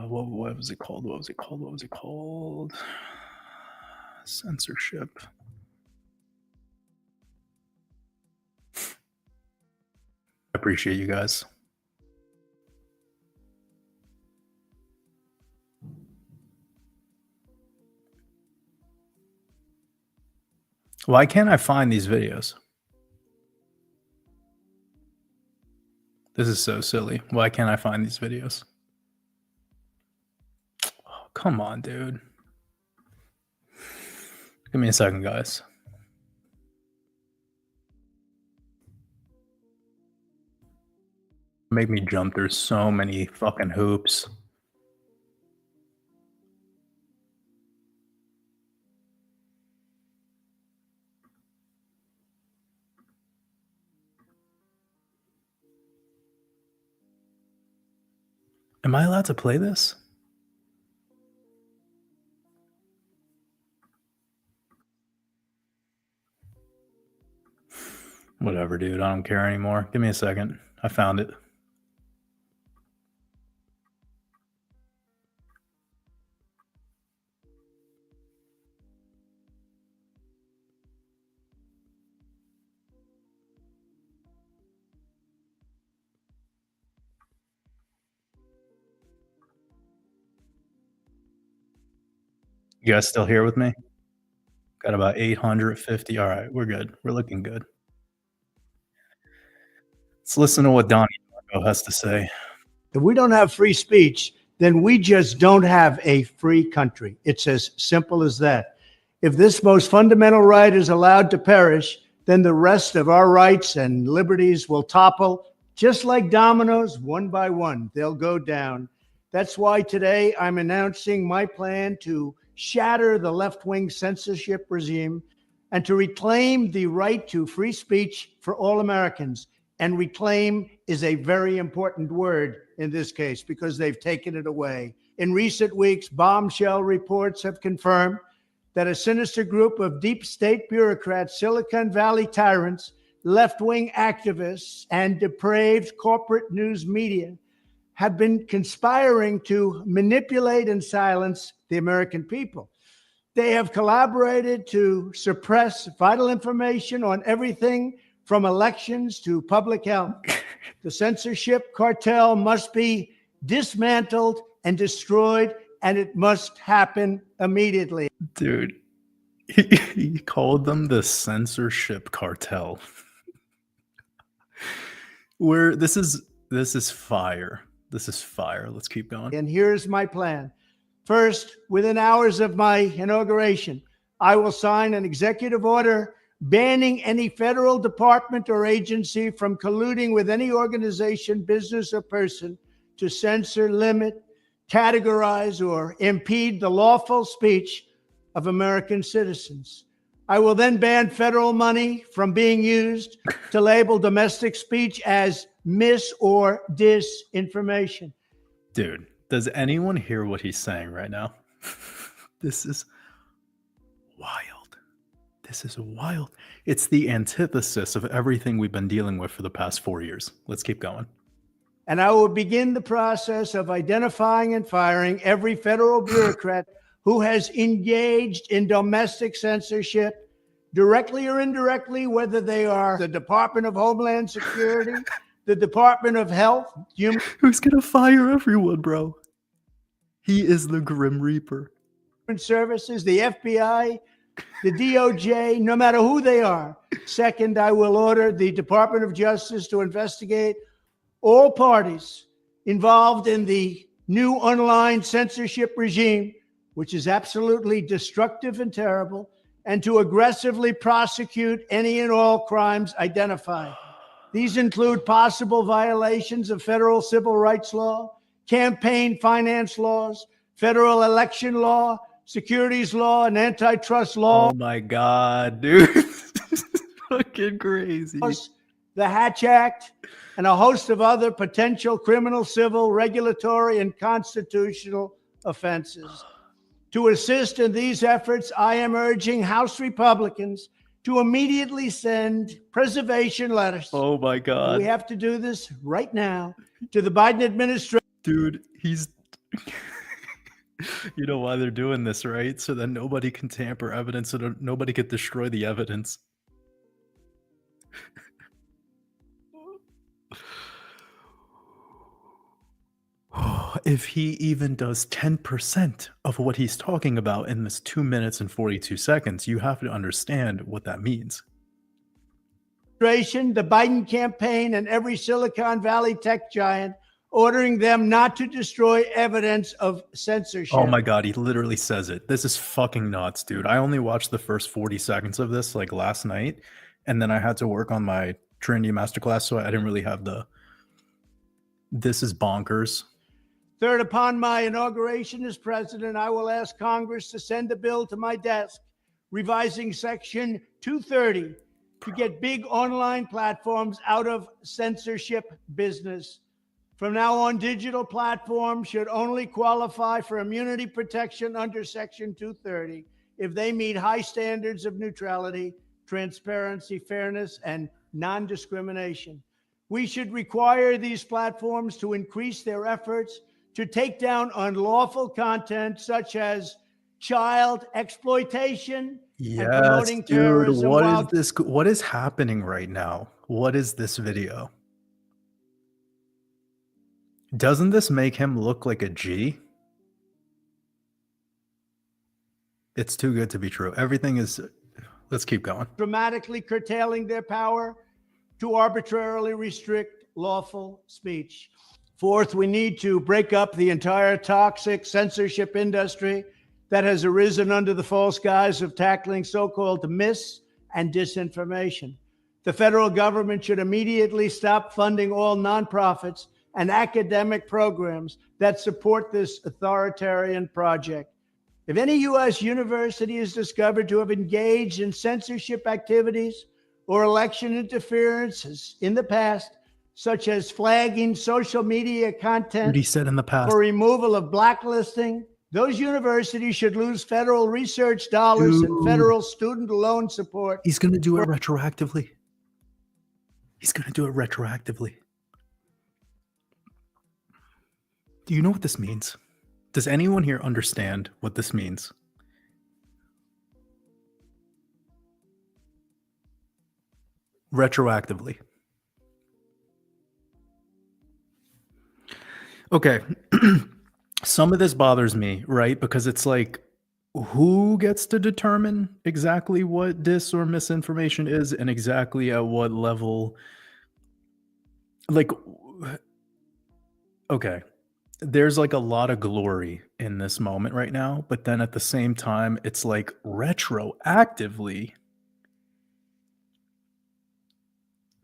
What was it called? What was it called? What was it called? Censorship. I appreciate you guys. Why can't I find these videos? This is so silly. Why can't I find these videos? Oh, come on, dude. Give me a second, guys. Make me jump through so many fucking hoops. Am I allowed to play this? Whatever, dude. I don't care anymore. Give me a second. I found it. You guys still here with me? Got about 850. All right, we're good. We're looking good. Let's listen to what Donnie Darko has to say. If we don't have free speech, then we just don't have a free country. It's as simple as that. If this most fundamental right is allowed to perish, then the rest of our rights and liberties will topple just like dominoes, one by one. They'll go down. That's why today I'm announcing my plan to shatter the left-wing censorship regime and to reclaim the right to free speech for all Americans. And reclaim is a very important word in this case because they've taken it away. In recent weeks, bombshell reports have confirmed that a sinister group of deep state bureaucrats, Silicon Valley tyrants, left-wing activists, and depraved corporate news media have been conspiring to manipulate and silence the American people. They have collaborated to suppress vital information on everything from elections to public health. The censorship cartel must be dismantled and destroyed, and it must happen immediately. Dude, he called them the censorship cartel. This is fire. This is fire. Let's keep going. And here's my plan. First, within hours of my inauguration, I will sign an executive order banning any federal department or agency from colluding with any organization, business, or person to censor, limit, categorize, or impede the lawful speech of American citizens. I will then ban federal money from being used to label domestic speech as mis or disinformation. Dude, does anyone hear what he's saying right now? This is wild. This is wild. It's the antithesis of everything we've been dealing with for the past 4 years. Let's keep going. And I will begin the process of identifying and firing every federal bureaucrat who has engaged in domestic censorship, directly or indirectly, whether they are the Department of Homeland Security, the Department of Health, Who's gonna fire everyone, bro? He is the Grim Reaper. Human Services, the FBI, the DOJ, no matter who they are. Second, I will order the Department of Justice to investigate all parties involved in the new online censorship regime, which is absolutely destructive and terrible, and to aggressively prosecute any and all crimes identified. These include possible violations of federal civil rights law, campaign finance laws, federal election law, securities law, and antitrust law. Oh my God, dude. Fucking crazy. The Hatch Act, and a host of other potential criminal, civil, regulatory, and constitutional offenses. To assist in these efforts, I am urging House Republicans to immediately send preservation letters. Oh my God. We have to do this right now to the Biden administration. Dude, he's... You know why they're doing this, right? So that nobody can tamper evidence, so that nobody can destroy the evidence. If he even does 10% of what he's talking about in this 2 minutes and 42 seconds, you have to understand what that means. The Biden campaign, and every Silicon Valley tech giant, ordering them not to destroy evidence of censorship. Oh my God, he literally says it. This is fucking nuts, dude. I only watched the first 40 seconds of this like last night, and then I had to work on my Trinity masterclass, so I didn't really have the... This is bonkers. Third, upon my inauguration as president, I will ask Congress to send a bill to my desk revising Section 230 to get big online platforms out of censorship business. From now on, digital platforms should only qualify for immunity protection under Section 230 if they meet high standards of neutrality, transparency, fairness, and non-discrimination. We should require these platforms to increase their efforts to take down unlawful content such as child exploitation and promoting terrorism. Dude, what is this? What is happening right now? What is this video? Doesn't this make him look like a G? It's too good to be true. Everything is... Let's keep going. Dramatically curtailing their power to arbitrarily restrict lawful speech. Fourth, we need to break up the entire toxic censorship industry that has arisen under the false guise of tackling so-called mis- and disinformation. The federal government should immediately stop funding all nonprofits and academic programs that support this authoritarian project. If any U.S. university is discovered to have engaged in censorship activities or election interferences in the past, such as flagging social media content He said in the past for removal of blacklisting, those universities should lose federal research dollars and federal student loan support. He's going to do it retroactively. He's going to do it retroactively. Do you know what this means? Does anyone here understand what this means? Retroactively. Okay. Some of this bothers me, right? Because it's like, who gets to determine exactly what dis or misinformation is and exactly at what level? Like, okay. There's like a lot of glory in this moment right now, but then at the same time, it's like retroactively.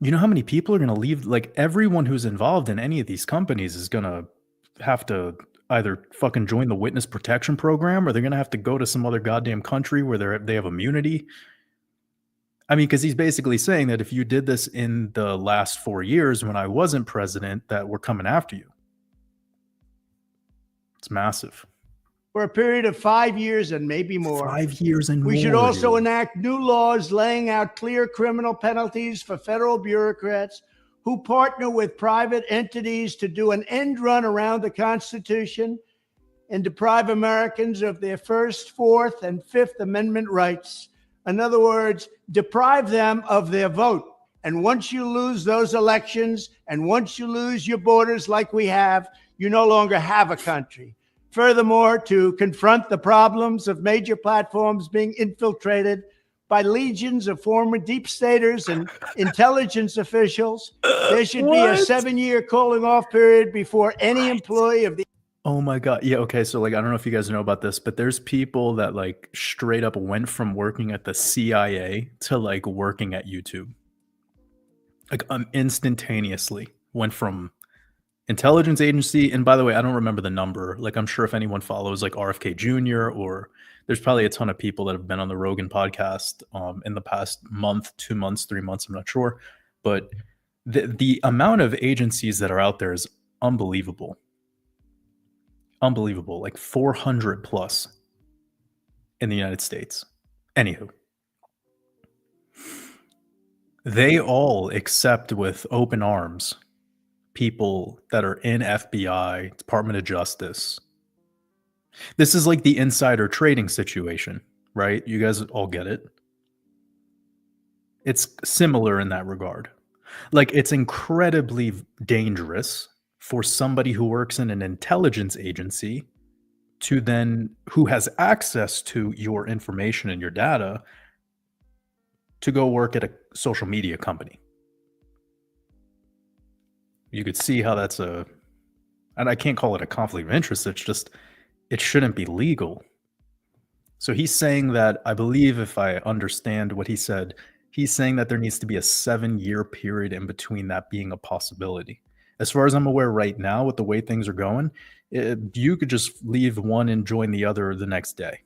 You know how many people are going to leave? Like everyone who's involved in any of these companies is going to have to either fucking join the witness protection program, or they're going to have to go to some other goddamn country where they have immunity. I mean, because he's basically saying that if you did this in the last 4 years when I wasn't president, that we're coming after you. It's massive. For a period of 5 years and maybe more. 5 years and more. We should also enact new laws laying out clear criminal penalties for federal bureaucrats who partner with private entities to do an end run around the Constitution and deprive Americans of their First, Fourth, and Fifth Amendment rights. In other words, deprive them of their vote. And once you lose those elections, and once you lose your borders like we have, you no longer have a country. Furthermore, to confront the problems of major platforms being infiltrated by legions of former deep staters and intelligence officials, there should be a 7-year cooling off period before any employee of the... Oh my God. Yeah. Okay. So like, I don't know if you guys know about this, but there's people that like straight up went from working at the CIA to like working at YouTube. Like instantaneously went from intelligence agency. And by the way, I don't remember the number. Like I'm sure if anyone follows like RFK Jr. or there's probably a ton of people that have been on the Rogan podcast in the past month, 2 months, 3 months. I'm not sure. But the amount of agencies that are out there is unbelievable. Unbelievable, like 400 plus in the United States. Anywho, they all accept with open arms people that are in FBI, Department of Justice. This is like the insider trading situation, right? You guys all get it. It's similar in that regard. Like it's incredibly dangerous for somebody who works in an intelligence agency to then, who has access to your information and your data, to go work at a social media company. You could see how that's and I can't call it a conflict of interest. It's just, it shouldn't be legal. So he's saying that, I believe if I understand what he said, he's saying that there needs to be a 7-year period in between that being a possibility. As far as I'm aware right now, with the way things are going, you could just leave one and join the other the next day.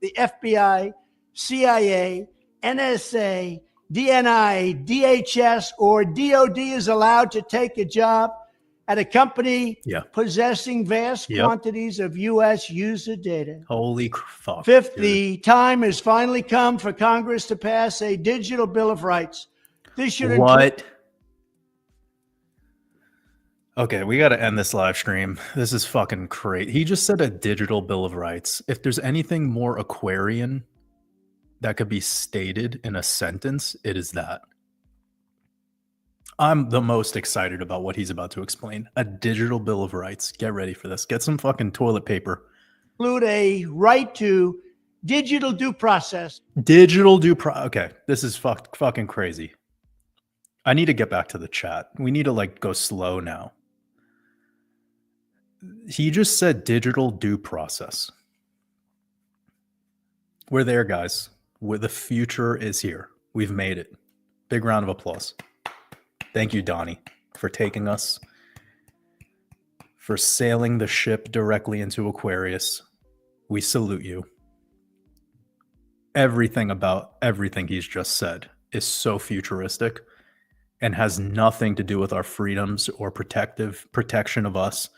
The FBI, CIA, NSA, DNI, DHS, or DOD is allowed to take a job at a company possessing vast quantities of U.S. user data. Holy fuck. Fifth, the time has finally come for Congress to pass a digital Bill of Rights. This should What? Okay, we got to end this live stream. This is fucking crazy. He just said a digital Bill of Rights. If there's anything more Aquarian that could be stated in a sentence, it is that. I'm the most excited about what he's about to explain. A digital Bill of Rights. Get ready for this. Get some fucking toilet paper. Include a right to digital due process. Digital due process. Okay, this is fucking crazy. I need to get back to the chat. We need to like go slow now. He just said digital due process. We're there, guys. The future is here. We've made it. Big round of applause. Thank you, Donnie, for taking us, for sailing the ship directly into Aquarius. We salute you. Everything about everything he's just said is so futuristic and has nothing to do with our freedoms or protection of us.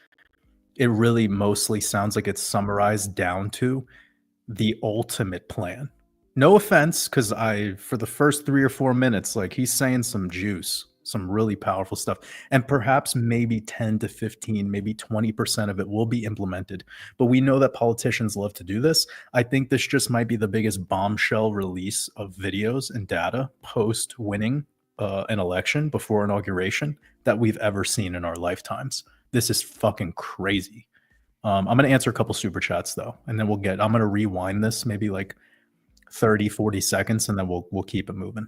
It really mostly sounds like it's summarized down to the ultimate plan. No offense, because for the first 3 or 4 minutes, like he's saying some juice, some really powerful stuff. And perhaps maybe 10 to 15, maybe 20% of it will be implemented. But we know that politicians love to do this. I think this just might be the biggest bombshell release of videos and data post winning an election before inauguration that we've ever seen in our lifetimes. This is fucking crazy. I'm going to answer a couple super chats though, and then I'm going to rewind this maybe like 30, 40 seconds, and then we'll keep it moving.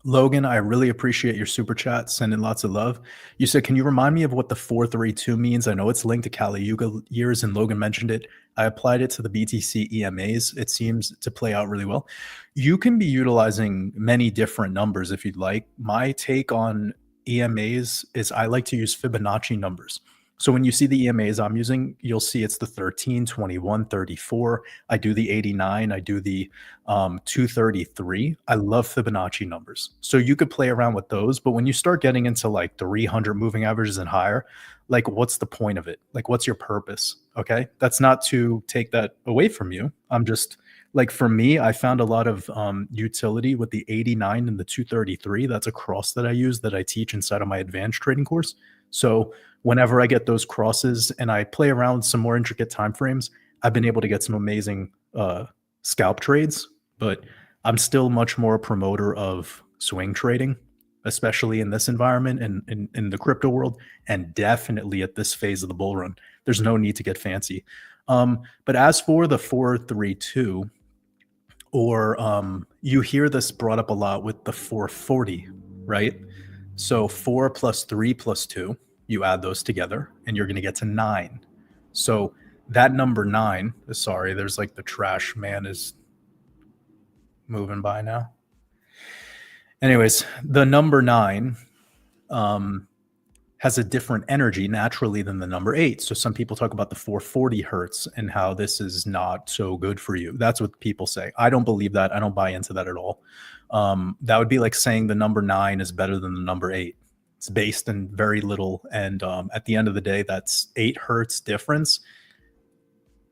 Logan, I really appreciate your super chat. Sending lots of love. You said, can you remind me of what the 432 means? I know it's linked to Kali Yuga years, and Logan mentioned it. I applied it to the BTC EMAs. It seems to play out really well. You can be utilizing many different numbers if you'd like. My take on EMAs is I like to use Fibonacci numbers. So when you see the EMAs I'm using, you'll see it's the 13, 21, 34. I do the 89. I do the 233. I love Fibonacci numbers. So you could play around with those. But when you start getting into like 300 moving averages and higher, like what's the point of it? Like what's your purpose? Okay. That's not to take that away from you. I'm just like, for me, I found a lot of utility with the 89 and the 233. That's a cross that I use that I teach inside of my advanced trading course. So whenever I get those crosses and I play around with some more intricate time frames, I've been able to get some amazing scalp trades. But I'm still much more a promoter of swing trading, especially in this environment and in the crypto world, and definitely at this phase of the bull run. There's no need to get fancy. But as for the 432, or you hear this brought up a lot with the 440, right? So 4 plus 3 plus 2, you add those together and you're going to get to 9. So that number 9, sorry, there's like the trash man is moving by now. Anyways, the number 9 has a different energy naturally than the number 8. So some people talk about the 440 hertz and how this is not so good for you. That's what people say. I don't believe that. I don't buy into that at all. That would be like saying the number 9 is better than the number 8. It's based in very little. And at the end of the day, that's 8 hertz difference.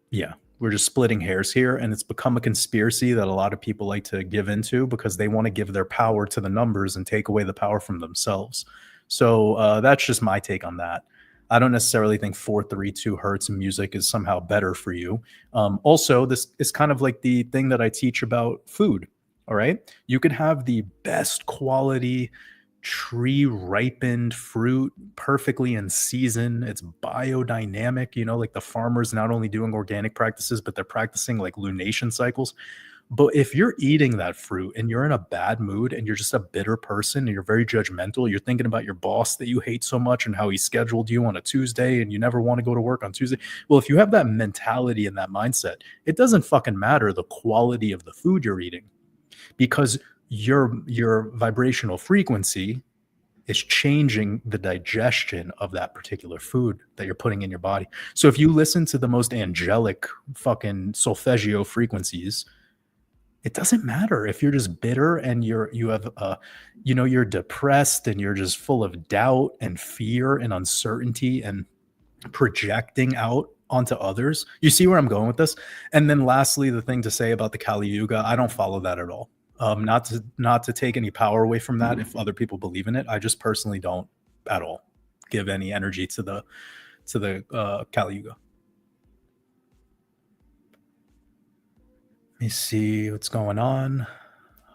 Yeah, we're just splitting hairs here. And it's become a conspiracy that a lot of people like to give into because they want to give their power to the numbers and take away the power from themselves. So that's just my take on that. I don't necessarily think 432 hertz music is somehow better for you. Also, this is kind of like the thing that I teach about food. All right. You could have the best quality tree ripened fruit perfectly in season. It's biodynamic, like the farmers not only doing organic practices, but they're practicing like lunation cycles. But if you're eating that fruit and you're in a bad mood and you're just a bitter person and you're very judgmental, you're thinking about your boss that you hate so much and how he scheduled you on a Tuesday and you never want to go to work on Tuesday. Well, if you have that mentality and that mindset, it doesn't fucking matter the quality of the food you're eating, because your vibrational frequency is changing the digestion of that particular food that you're putting in your body. So if you listen to the most angelic fucking solfeggio frequencies, it doesn't matter if you're just bitter and you're depressed and you're just full of doubt and fear and uncertainty and projecting out onto others. You see where I'm going with this? And then lastly, the thing to say about the Kali Yuga, I don't follow that at all. Not to take any power away from that if other people believe in it. I just personally don't at all give any energy to the Kali Yuga. Let me see what's going on.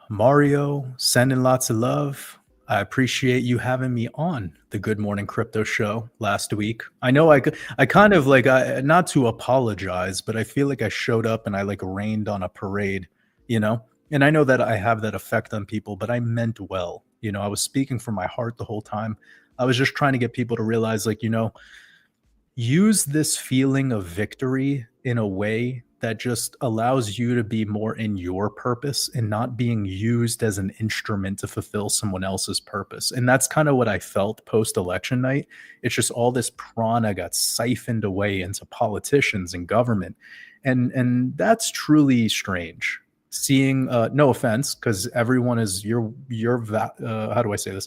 Mario, sending lots of love. I appreciate you having me on the Good Morning Crypto show last week. I know I kind of like, not to apologize, but I feel like I showed up and I like rained on a parade, And I know that I have that effect on people, but I meant well. I was speaking from my heart the whole time. I was just trying to get people to realize, like, use this feeling of victory in a way that just allows you to be more in your purpose and not being used as an instrument to fulfill someone else's purpose. And that's kind of what I felt post-election night. It's just all this prana got siphoned away into politicians and government. And that's truly strange. Seeing, no offense, because everyone is how do I say this?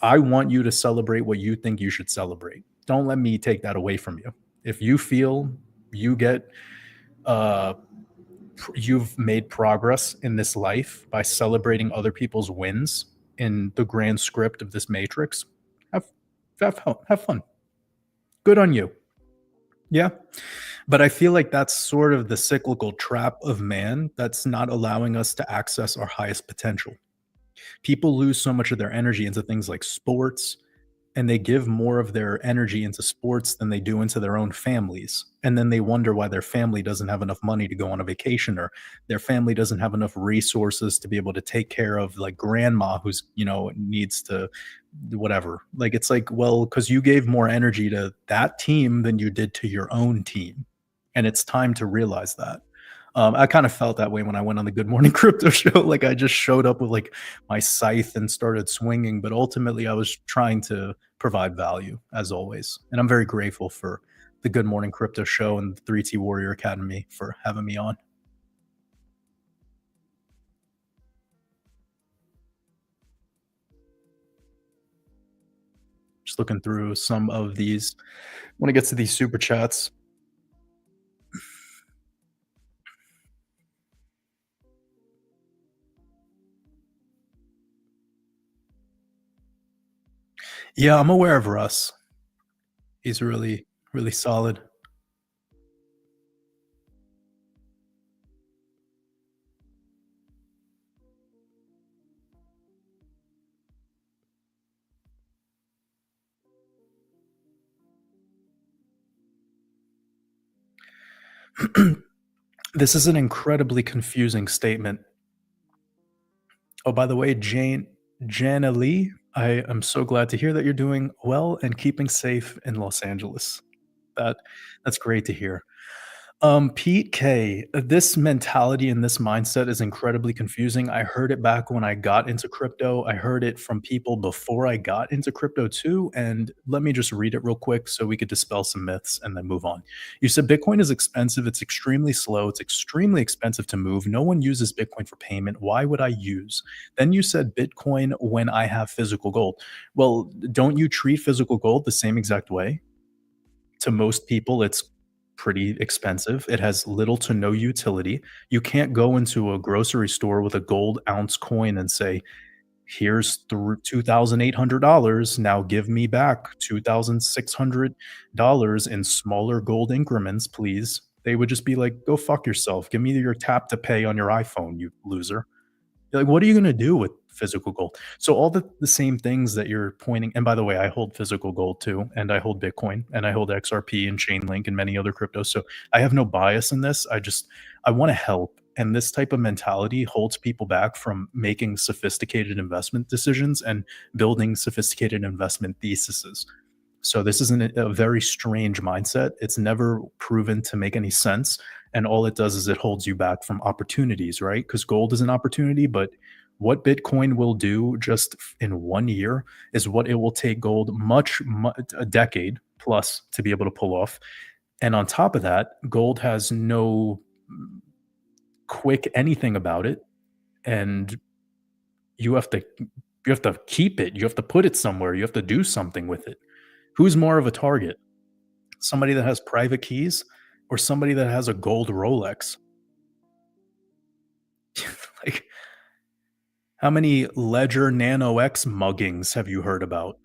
I want you to celebrate what you think you should celebrate. Don't let me take that away from you. If you feel you've made progress in this life by celebrating other people's wins in the grand script of this matrix, have fun. Good on you. Yeah. But I feel like that's sort of the cyclical trap of man that's not allowing us to access our highest potential. People lose so much of their energy into things like sports and they give more of their energy into sports than they do into their own families. And then they wonder why their family doesn't have enough money to go on a vacation, or their family doesn't have enough resources to be able to take care of like grandma who's, needs to whatever. Like it's like, well, cuz you gave more energy to that team than you did to your own team. And it's time to realize that. I kind of felt that way when I went on the Good Morning Crypto show. Like I just showed up with like my scythe and started swinging, but ultimately I was trying to provide value as always. And I'm very grateful for the Good Morning Crypto show and the 3T Warrior Academy for having me on. Just looking through some of these when it gets to these super chats. Yeah, I'm aware of Russ. He's really, really solid. This is an incredibly confusing statement. Oh, by the way, Jana Lee, I am so glad to hear that you're doing well and keeping safe in Los Angeles. That that's great to hear. Pete K, this mentality and this mindset is incredibly confusing. I heard it back when I got into crypto. I heard it from people before I got into crypto too. And let me just read it real quick so we could dispel some myths and then move on. You said Bitcoin is expensive. It's extremely slow. It's extremely expensive to move. No one uses Bitcoin for payment. Why would I use? Then you said Bitcoin when I have physical gold. Well, don't you treat physical gold the same exact way? To most people, it's pretty expensive. It has little to no utility. You can't go into a grocery store with a gold ounce coin and say, "Here's $2,800. Now give me back $2,600 in smaller gold increments, please." They would just be like, "Go fuck yourself. Give me your tap to pay on your iPhone, you loser." Like, what are you gonna do with physical gold? So all the same things that you're pointing, and by the way, I hold physical gold too, and I hold Bitcoin, and I hold XRP and Chainlink and many other cryptos. So I have no bias in this. I wanna help, and this type of mentality holds people back from making sophisticated investment decisions and building sophisticated investment theses. So this is a very strange mindset. It's never proven to make any sense, and all it does is it holds you back from opportunities, right? Because gold is an opportunity, but what Bitcoin will do just in 1 year is what it will take gold a decade plus to be able to pull off. And on top of that, gold has no quick anything about it, and you have to you have to keep it. You have to put it somewhere. You have to do something with it. Who's more of a target? Somebody that has private keys or somebody that has a gold Rolex? Like, how many Ledger Nano X muggings have you heard about?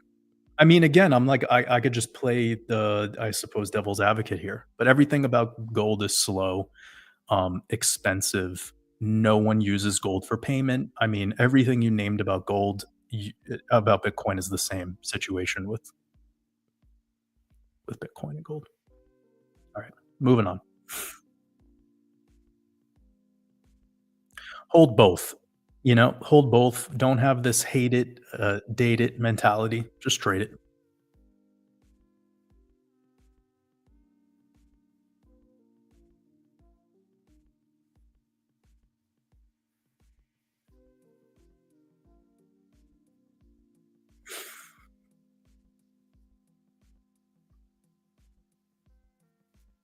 I mean, again, I'm like, I could just play the, I suppose, devil's advocate here, but everything about gold is slow, expensive. No one uses gold for payment. I mean, everything you named about gold, about Bitcoin is the same situation with Bitcoin and gold. All right, moving on. Hold both. Hold both. Don't have this hate it, date it mentality. Just trade it.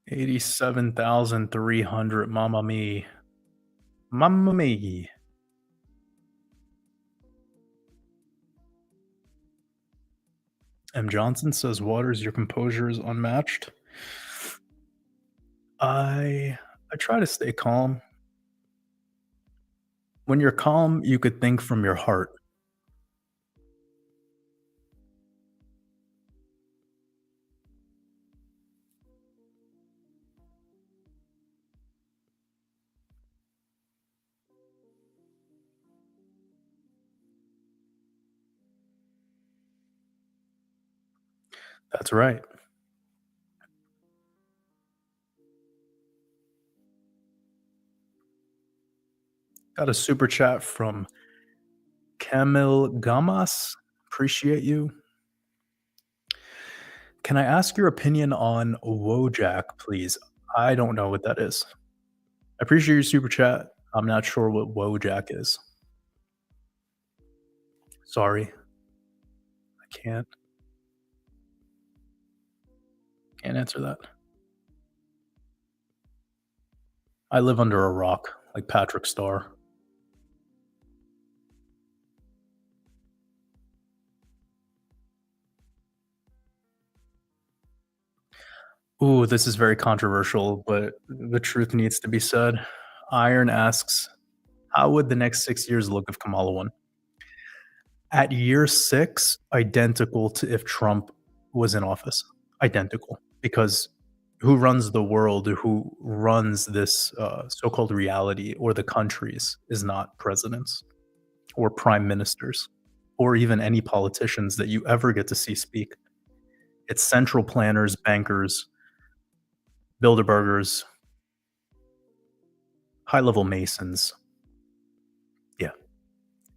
87,300. Mamma me. Mamma me. M. Johnson says, Waters, your composure is unmatched. I try to stay calm. When you're calm, you could think from your heart. That's right. Got a super chat from Camille Gamas. Appreciate you. Can I ask your opinion on Wojak, please? I don't know what that is. I appreciate your super chat. I'm not sure what Wojak is. Sorry. I can't answer that. I live under a rock, like Patrick Starr. Ooh, this is very controversial, but the truth needs to be said. Iron asks, how would the next 6 years look if Kamala won? At year 6, identical to if Trump was in office. Identical. Because who runs the world, who runs this so-called reality or the countries is not presidents or prime ministers or even any politicians that you ever get to see speak. It's central planners, bankers, Bilderbergers, high-level masons. Yeah.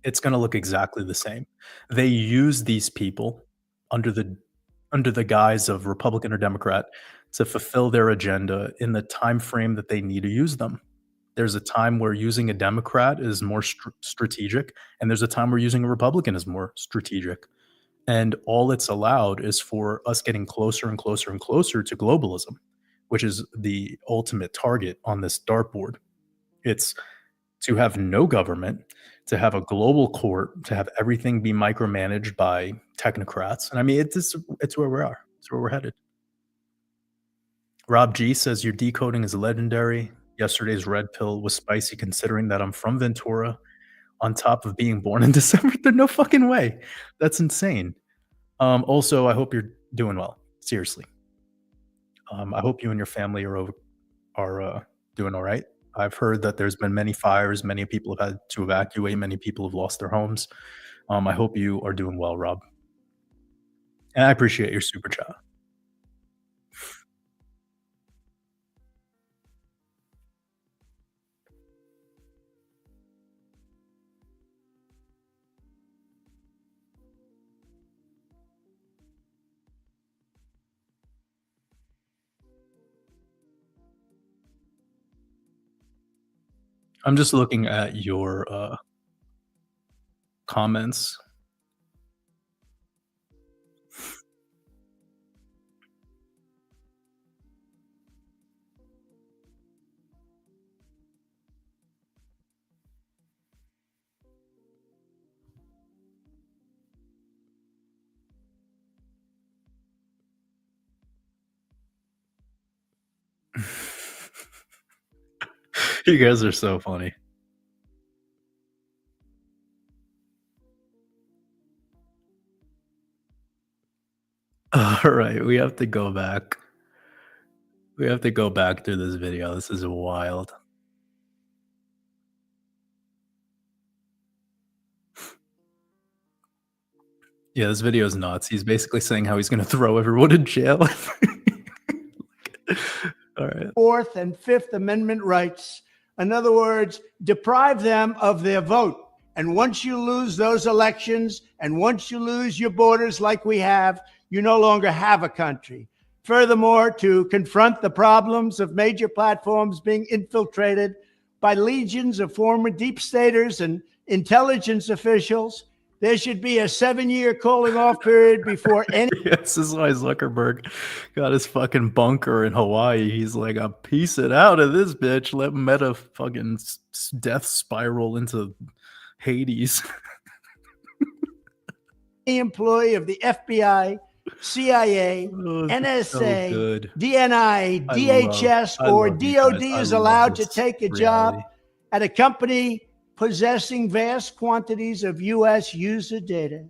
It's gonna look exactly the same. They use these people under the guise of Republican or Democrat to fulfill their agenda in the time frame that they need to use them. There's a time where using a Democrat is more strategic, and there's a time where using a Republican is more strategic. And all it's allowed is for us getting closer and closer and closer to globalism, which is the ultimate target on this dartboard. It's to have no government, to have a global court, to have everything be micromanaged by technocrats. And I mean, it's where we are. It's where we're headed. Rob G says your decoding is legendary. Yesterday's red pill was spicy considering that I'm from Ventura on top of being born in December. There's no fucking way. That's insane. Also, I hope you're doing well. Seriously. I hope you and your family are doing all right. I've heard that there's been many fires. Many people have had to evacuate. Many people have lost their homes. I hope you are doing well, Rob. And I appreciate your super chat. I'm just looking at your comments. You guys are so funny. All right, we have to go back. We have to go back through this video. This is wild. Yeah, this video is nuts. He's basically saying how he's going to throw everyone in jail. All right. Fourth and Fifth Amendment rights. In other words, deprive them of their vote. And once you lose those elections, and once you lose your borders like we have, you no longer have a country. Furthermore, to confront the problems of major platforms being infiltrated by legions of former deep staters and intelligence officials, there should be a 7-year cooling off period before any. This is why Zuckerberg got his fucking bunker in Hawaii. He's like, I'm piecing out of this bitch. Let Meta fucking death spiral into Hades. Employee of the FBI, CIA, NSA, DNI, DHS, or DOD is allowed to take a job at a company possessing vast quantities of U.S. user data.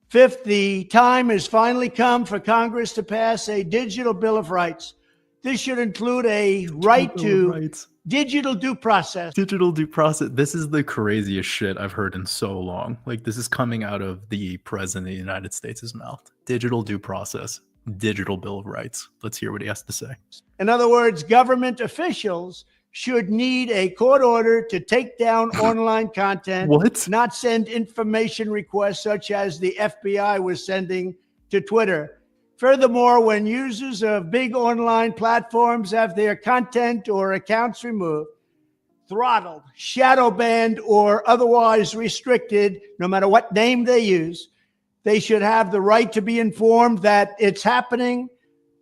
Fifth, the time has finally come for Congress to pass a digital Bill of Rights. This should include a right to digital due process. Digital due process. This is the craziest shit I've heard in so long. Like, this is coming out of the president of the United States' mouth. Digital due process. digital Bill of Rights. Let's hear what he has to say. In other words, government officials should need a court order to take down online content, What? not send information requests such as the FBI was sending to Twitter. Furthermore, when users of big online platforms have their content or accounts removed, throttled, shadow banned, or otherwise restricted, no matter what name they use, they should have the right to be informed that it's happening,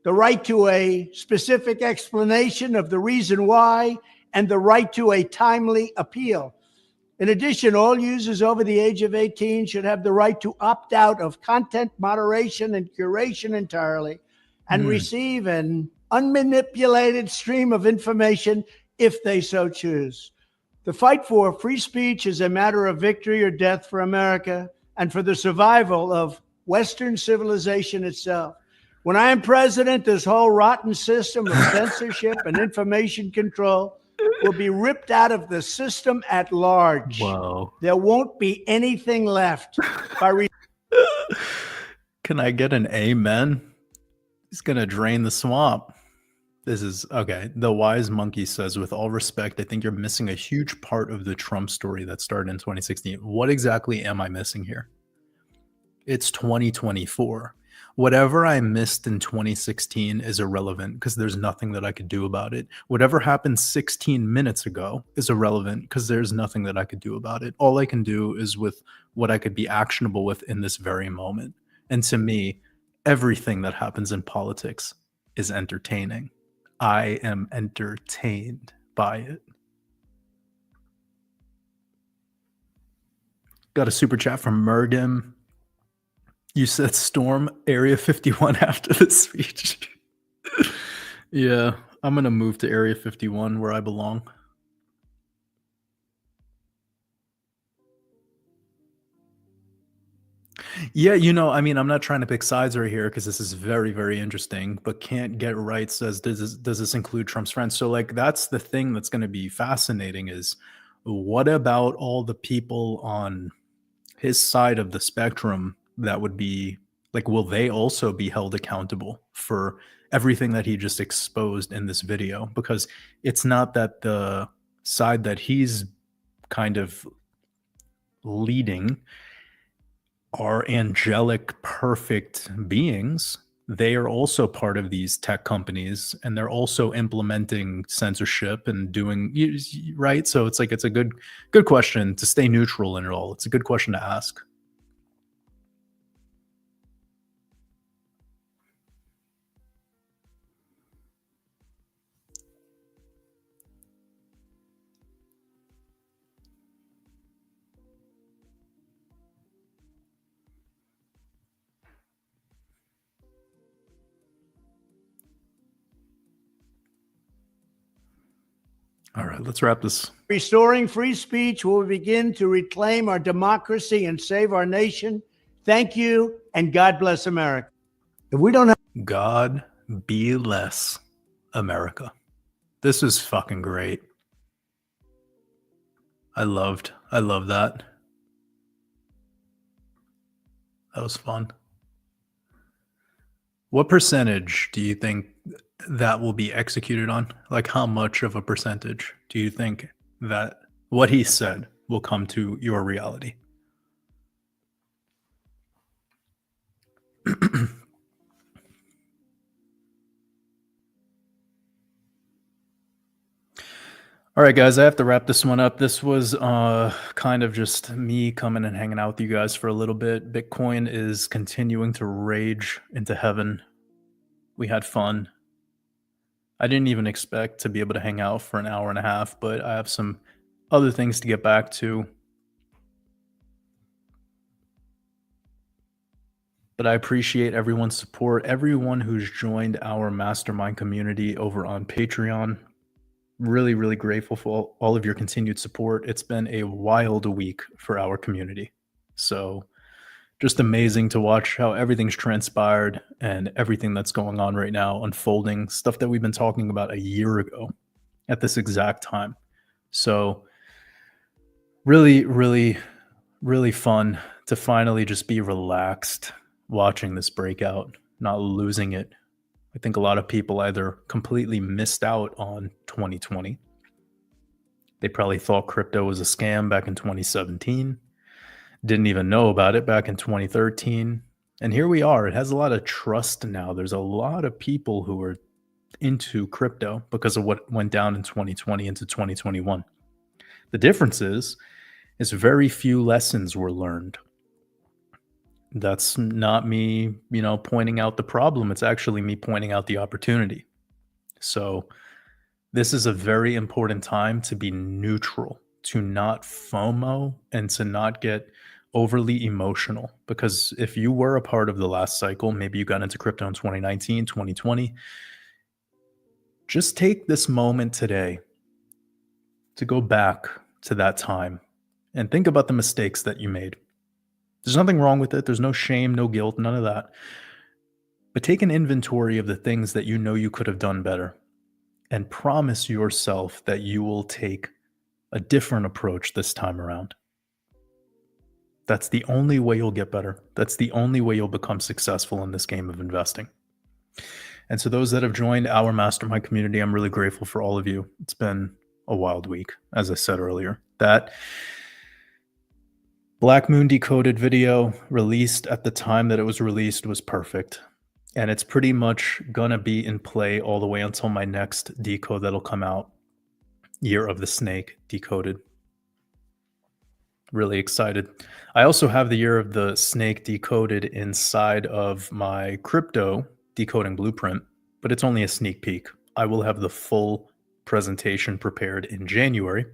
the right to a specific explanation of the reason why, and the right to a timely appeal. In addition, all users over the age of 18 should have the right to opt out of content moderation and curation entirely and receive an unmanipulated stream of information if they so choose. The fight for free speech is a matter of victory or death for America and for the survival of Western civilization itself. When I am president, this whole rotten system of censorship and information control will be ripped out of the system at large. Whoa. There won't be anything left. Can I get an amen? He's going to drain the swamp. This is okay. The wise monkey says, with all respect, I think you're missing a huge part of the Trump story that started in 2016. What exactly am I missing here? It's 2024. Whatever I missed in 2016 is irrelevant because there's nothing that I could do about it. Whatever happened 16 minutes ago is irrelevant because there's nothing that I could do about it. All I can do is with what I could be actionable with in this very moment. And to me, everything that happens in politics is entertaining. I am entertained by it. Got a super chat from Mergim. You said storm Area 51 after the speech. Yeah, I'm going to move to Area 51 where I belong. Yeah, you know, I mean, I'm not trying to pick sides right here because this is very, very interesting, but Can't Get Right says, does this include Trump's friends? So like, that's the thing that's going to be fascinating is what about all the people on his side of the spectrum that would be like, will they also be held accountable for everything that he just exposed in this video? Because it's not that the side that he's kind of leading are angelic, perfect beings. They are also part of these tech companies and they're also implementing censorship and doing right. So it's like, it's a good question to stay neutral in it all. It's a good question to ask. All right, let's wrap this. Restoring free speech will begin to reclaim our democracy and save our nation. Thank you, and God bless America. If we don't have God bless America. This is fucking great. I love that. That was fun. What percentage do you think that will be executed on? Like how much of a percentage do you think that what he said will come to your reality? All right, guys, I have to wrap this one up. This was kind of just me coming and hanging out with you guys for a little bit. Bitcoin is continuing to rage into heaven. We had fun. I didn't even expect to be able to hang out for an hour and a half, but I have some other things to get back to. But I appreciate everyone's support, everyone who's joined our mastermind community over on Patreon. Really, really grateful for all of your continued support. It's been a wild week for our community. So just amazing to watch how everything's transpired and everything that's going on right now unfolding, stuff that we've been talking about a year ago at this exact time. So really, really, really fun to finally just be relaxed watching this breakout not losing it. I think a lot of people either completely missed out on 2020. They probably thought crypto was a scam back in 2017, didn't even know about it back in 2013. And here we are. It has a lot of trust now. There's a lot of people who are into crypto because of what went down in 2020 into 2021. The difference is very few lessons were learned. That's not me, pointing out the problem. It's actually me pointing out the opportunity. So this is a very important time to be neutral, to not FOMO, and to not get overly emotional. Because if you were a part of the last cycle, maybe you got into crypto in 2019, 2020, just take this moment today to go back to that time and think about the mistakes that you made. There's nothing wrong with it. There's no shame, no guilt, none of that. But take an inventory of the things that you know you could have done better and promise yourself that you will take a different approach this time around. That's the only way you'll get better. That's the only way you'll become successful in this game of investing. And so those that have joined our mastermind community, I'm really grateful for all of you. It's been a wild week, as I said earlier. That Black Moon Decoded video released at the time that it was released was perfect. And it's pretty much gonna be in play all the way until my next decode that'll come out, Year of the Snake Decoded. Really excited. I also have the Year of the Snake Decoded inside of my crypto decoding blueprint, but it's only a sneak peek. I will have the full presentation prepared in January.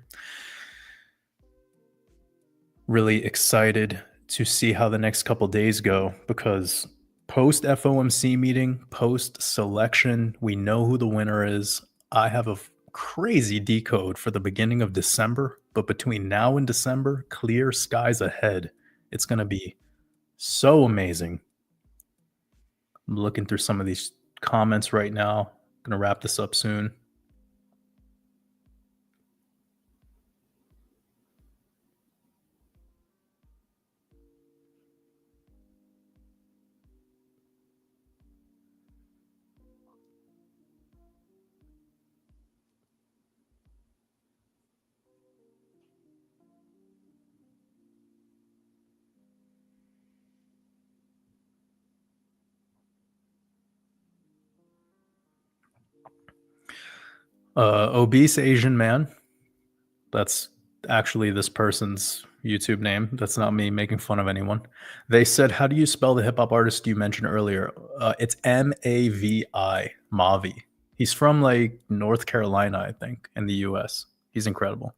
Really excited to see how the next couple days go, because post FOMC meeting, post selection, we know who the winner is. I have a crazy decode for the beginning of December, but between now and December, clear skies ahead. It's going to be so amazing. I'm looking through some of these comments right now. I'm going to wrap this up soon. Obese Asian man. That's actually this person's YouTube name. That's not me making fun of anyone. They said, how do you spell the hip hop artist you mentioned earlier? It's Mavi, Mavi. He's from like North Carolina, I think, in the US. He's incredible.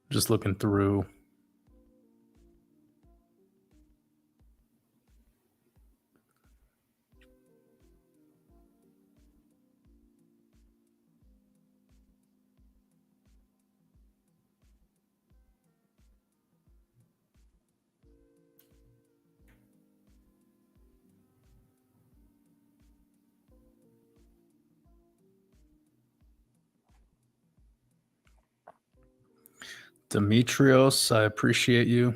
Just looking through. Demetrios, I appreciate you.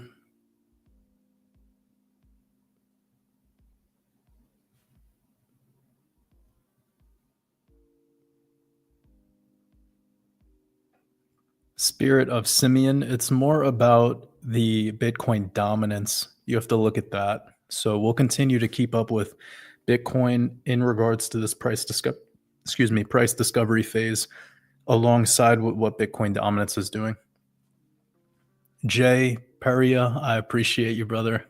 Spirit of Simeon, it's more about the Bitcoin dominance. You have to look at that. So we'll continue to keep up with Bitcoin in regards to this price discovery phase alongside with what Bitcoin dominance is doing. Jay Peria, I appreciate you, brother.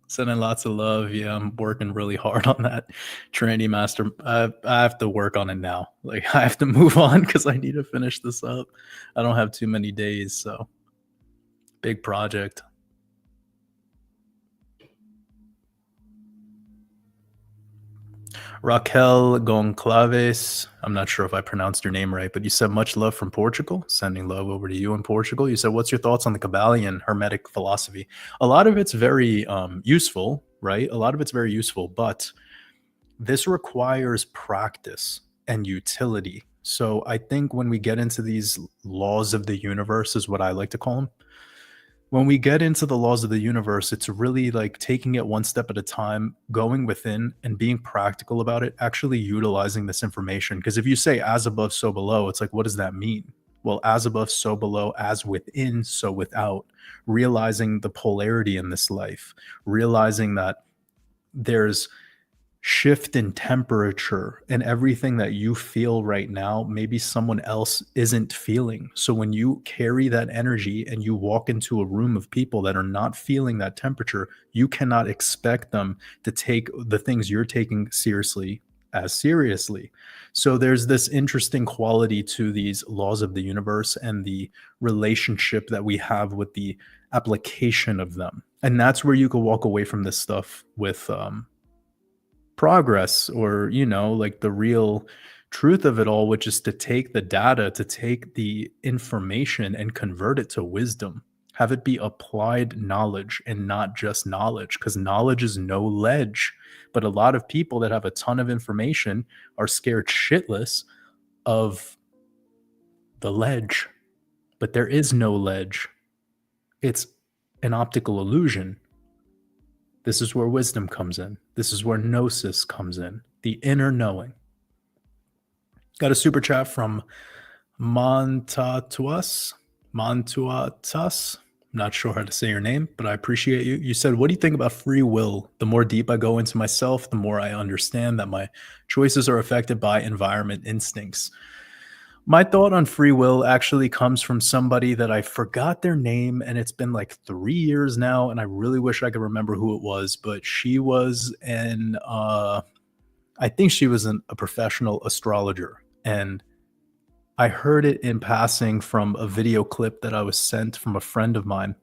Sending lots of love. Yeah, I'm working really hard on that Trinity Master. I have to work on it now. Like, I have to move on because I need to finish this up. I don't have too many days, so big project. Raquel Goncalves, I'm not sure if I pronounced your name right, but you said much love from Portugal. Sending love over to you in Portugal. You said, what's your thoughts on the Kabbalion Hermetic philosophy? A lot of it's very useful, right? A lot of it's very useful, but this requires practice and utility. So I think when we get into these laws of the universe, is what I like to call them, when we get into the laws of the universe, it's really like taking it one step at a time, going within and being practical about it, actually utilizing this information. Because if you say as above, so below, it's like, what does that mean? Well, as above, so below, as within, so without. Realizing the polarity in this life, realizing that there's shift in temperature and everything that you feel right now, maybe someone else isn't feeling. So when you carry that energy and you walk into a room of people that are not feeling that temperature, you cannot expect them to take the things you're taking seriously as seriously. So there's this interesting quality to these laws of the universe and the relationship that we have with the application of them. And that's where you can walk away from this stuff with progress, or like the real truth of it all, which is to take the data, to take the information and convert it to wisdom, have it be applied knowledge and not just knowledge, because knowledge is no ledge. But a lot of people that have a ton of information are scared shitless of the ledge, but there is no ledge. It's an optical illusion. This is where wisdom comes in. This is where gnosis comes in, the inner knowing. Got a super chat from Montatuas. Not sure how to say your name, but I appreciate you. You said, what do you think about free will? The more deep I go into myself, the more I understand that my choices are affected by environment instincts. My thought on free will actually comes from somebody that I forgot their name, and it's been like 3 years now, and I really wish I could remember who it was, but she was I think she was a professional astrologer, and I heard it in passing from a video clip that I was sent from a friend of mine.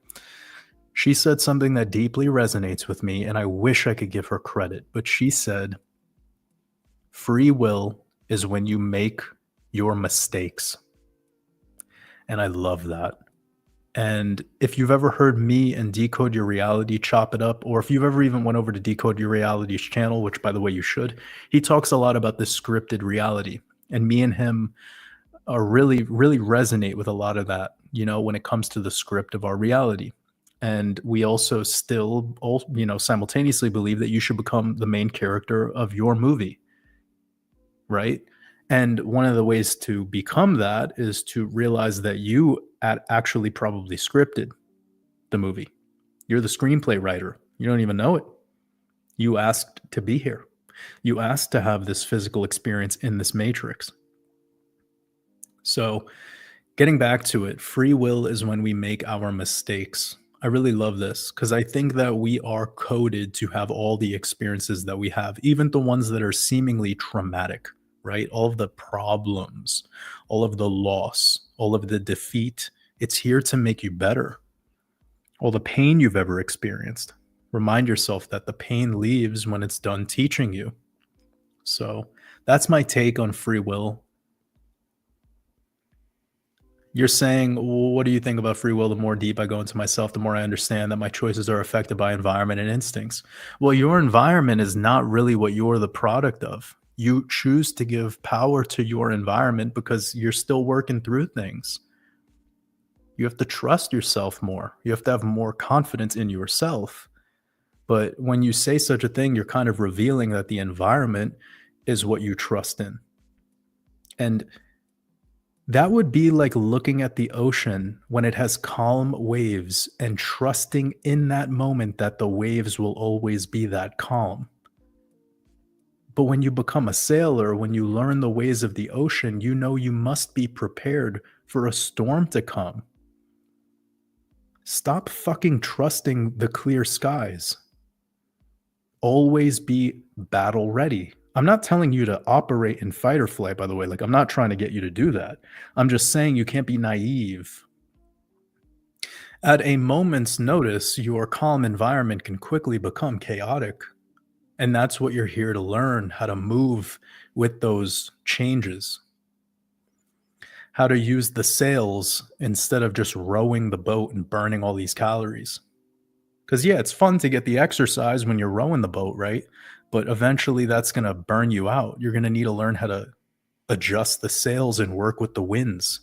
She said something that deeply resonates with me, and I wish I could give her credit, but she said, free will is when you make your mistakes. And I love that. And if you've ever heard me and Decode Your Reality chop it up, or if you've ever even went over to Decode Your Reality's channel, which by the way you should, he talks a lot about this scripted reality. And me and him are really resonate with a lot of that, when it comes to the script of our reality. And we also still, simultaneously believe that you should become the main character of your movie, right? And one of the ways to become that is to realize that you actually probably scripted the movie. You're the screenplay writer. You don't even know it. You asked to be here. You asked to have this physical experience in this matrix. So getting back to it, free will is when we make our mistakes. I really love this because I think that we are coded to have all the experiences that we have, even the ones that are seemingly traumatic, right? All of the problems, all of the loss, all of the defeat. It's here to make you better. All the pain you've ever experienced. Remind yourself that the pain leaves when it's done teaching you. So that's my take on free will. You're saying, well, what do you think about free will? The more deep I go into myself, the more I understand that my choices are affected by environment and instincts. Well, your environment is not really what you're the product of. You choose to give power to your environment because you're still working through things. You have to trust yourself more. You have to have more confidence in yourself. But when you say such a thing, you're kind of revealing that the environment is what you trust in. And that would be like looking at the ocean when it has calm waves and trusting in that moment that the waves will always be that calm. But when you become a sailor, when you learn the ways of the ocean, you know you must be prepared for a storm to come. Stop fucking trusting the clear skies. Always be battle ready. I'm not telling you to operate in fight or flight, by the way. Like, I'm not trying to get you to do that. I'm just saying you can't be naive. At a moment's notice, your calm environment can quickly become chaotic. And that's what you're here to learn, how to move with those changes, how to use the sails instead of just rowing the boat and burning all these calories. Because, yeah, it's fun to get the exercise when you're rowing the boat, right? But eventually that's going to burn you out. You're going to need to learn how to adjust the sails and work with the winds.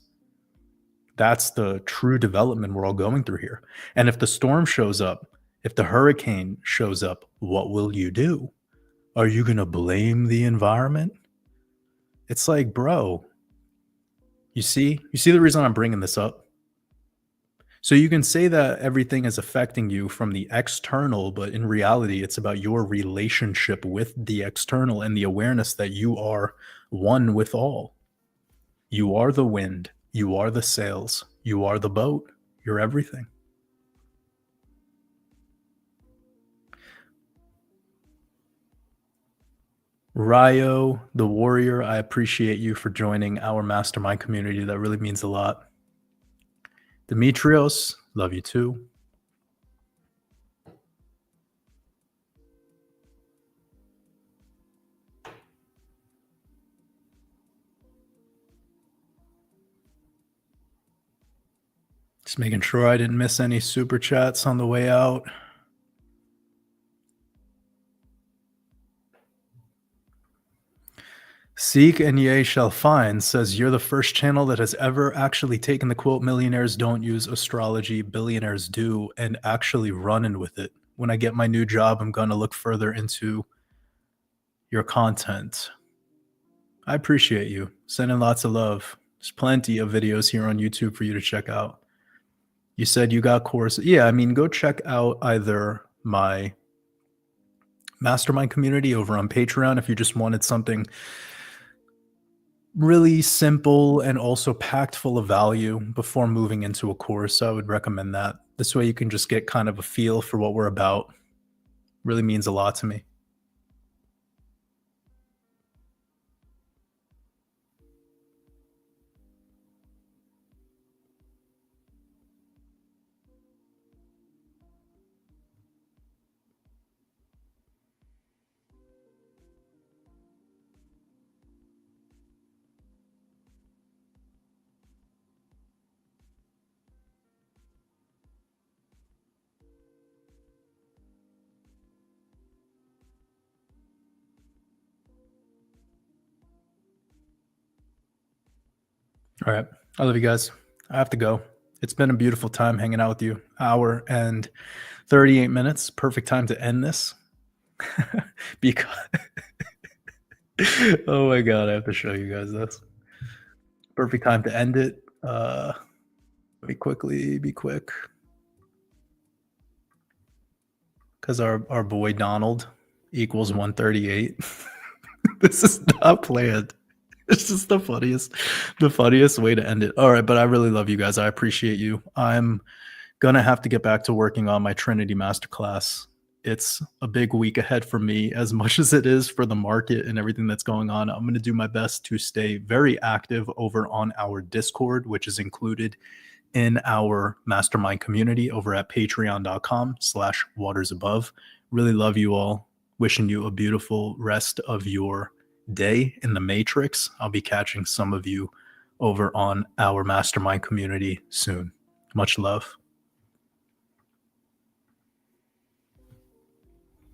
That's the true development we're all going through here. And if the storm shows up, if the hurricane shows up, what will you do? Are you going to blame the environment? It's like, bro, you see the reason I'm bringing this up? So you can say that everything is affecting you from the external, but in reality, it's about your relationship with the external and the awareness that you are one with all. You are the wind, you are the sails, you are the boat, you're everything. Ryo, the warrior, I appreciate you for joining our mastermind community. That really means a lot. Demetrios, love you too. Just making sure I didn't miss any super chats on the way out. Seek and ye shall find says, you're the first channel that has ever actually taken the quote, millionaires don't use astrology, billionaires do, and actually running with it. When I get my new job, I'm going to look further into your content. I appreciate you. Sending lots of love. There's plenty of videos here on YouTube for you to check out. You said you got courses. Yeah, I mean, go check out either my mastermind community over on Patreon if you just wanted something really simple and also packed full of value before moving into a course. I would recommend that. This way you can just get kind of a feel for what we're about. Really means a lot to me. All right. I love you guys. I have to go. It's been a beautiful time hanging out with you. Hour and 38 minutes. Perfect time to end this. Because oh my god, I have to show you guys this. Perfect time to end it. Let me quickly be quick. Because our boy Donald equals 138. This is not planned. It's just the funniest way to end it. All right, but I really love you guys. I appreciate you. I'm gonna have to get back to working on my Trinity Masterclass. It's a big week ahead for me, as much as it is for the market and everything that's going on. I'm going to do my best to stay very active over on our Discord, which is included in our mastermind community over at patreon.com/watersabove. Really love you all. Wishing you a beautiful rest of your day in the Matrix. I'll be catching some of you over on our mastermind community soon. Much love.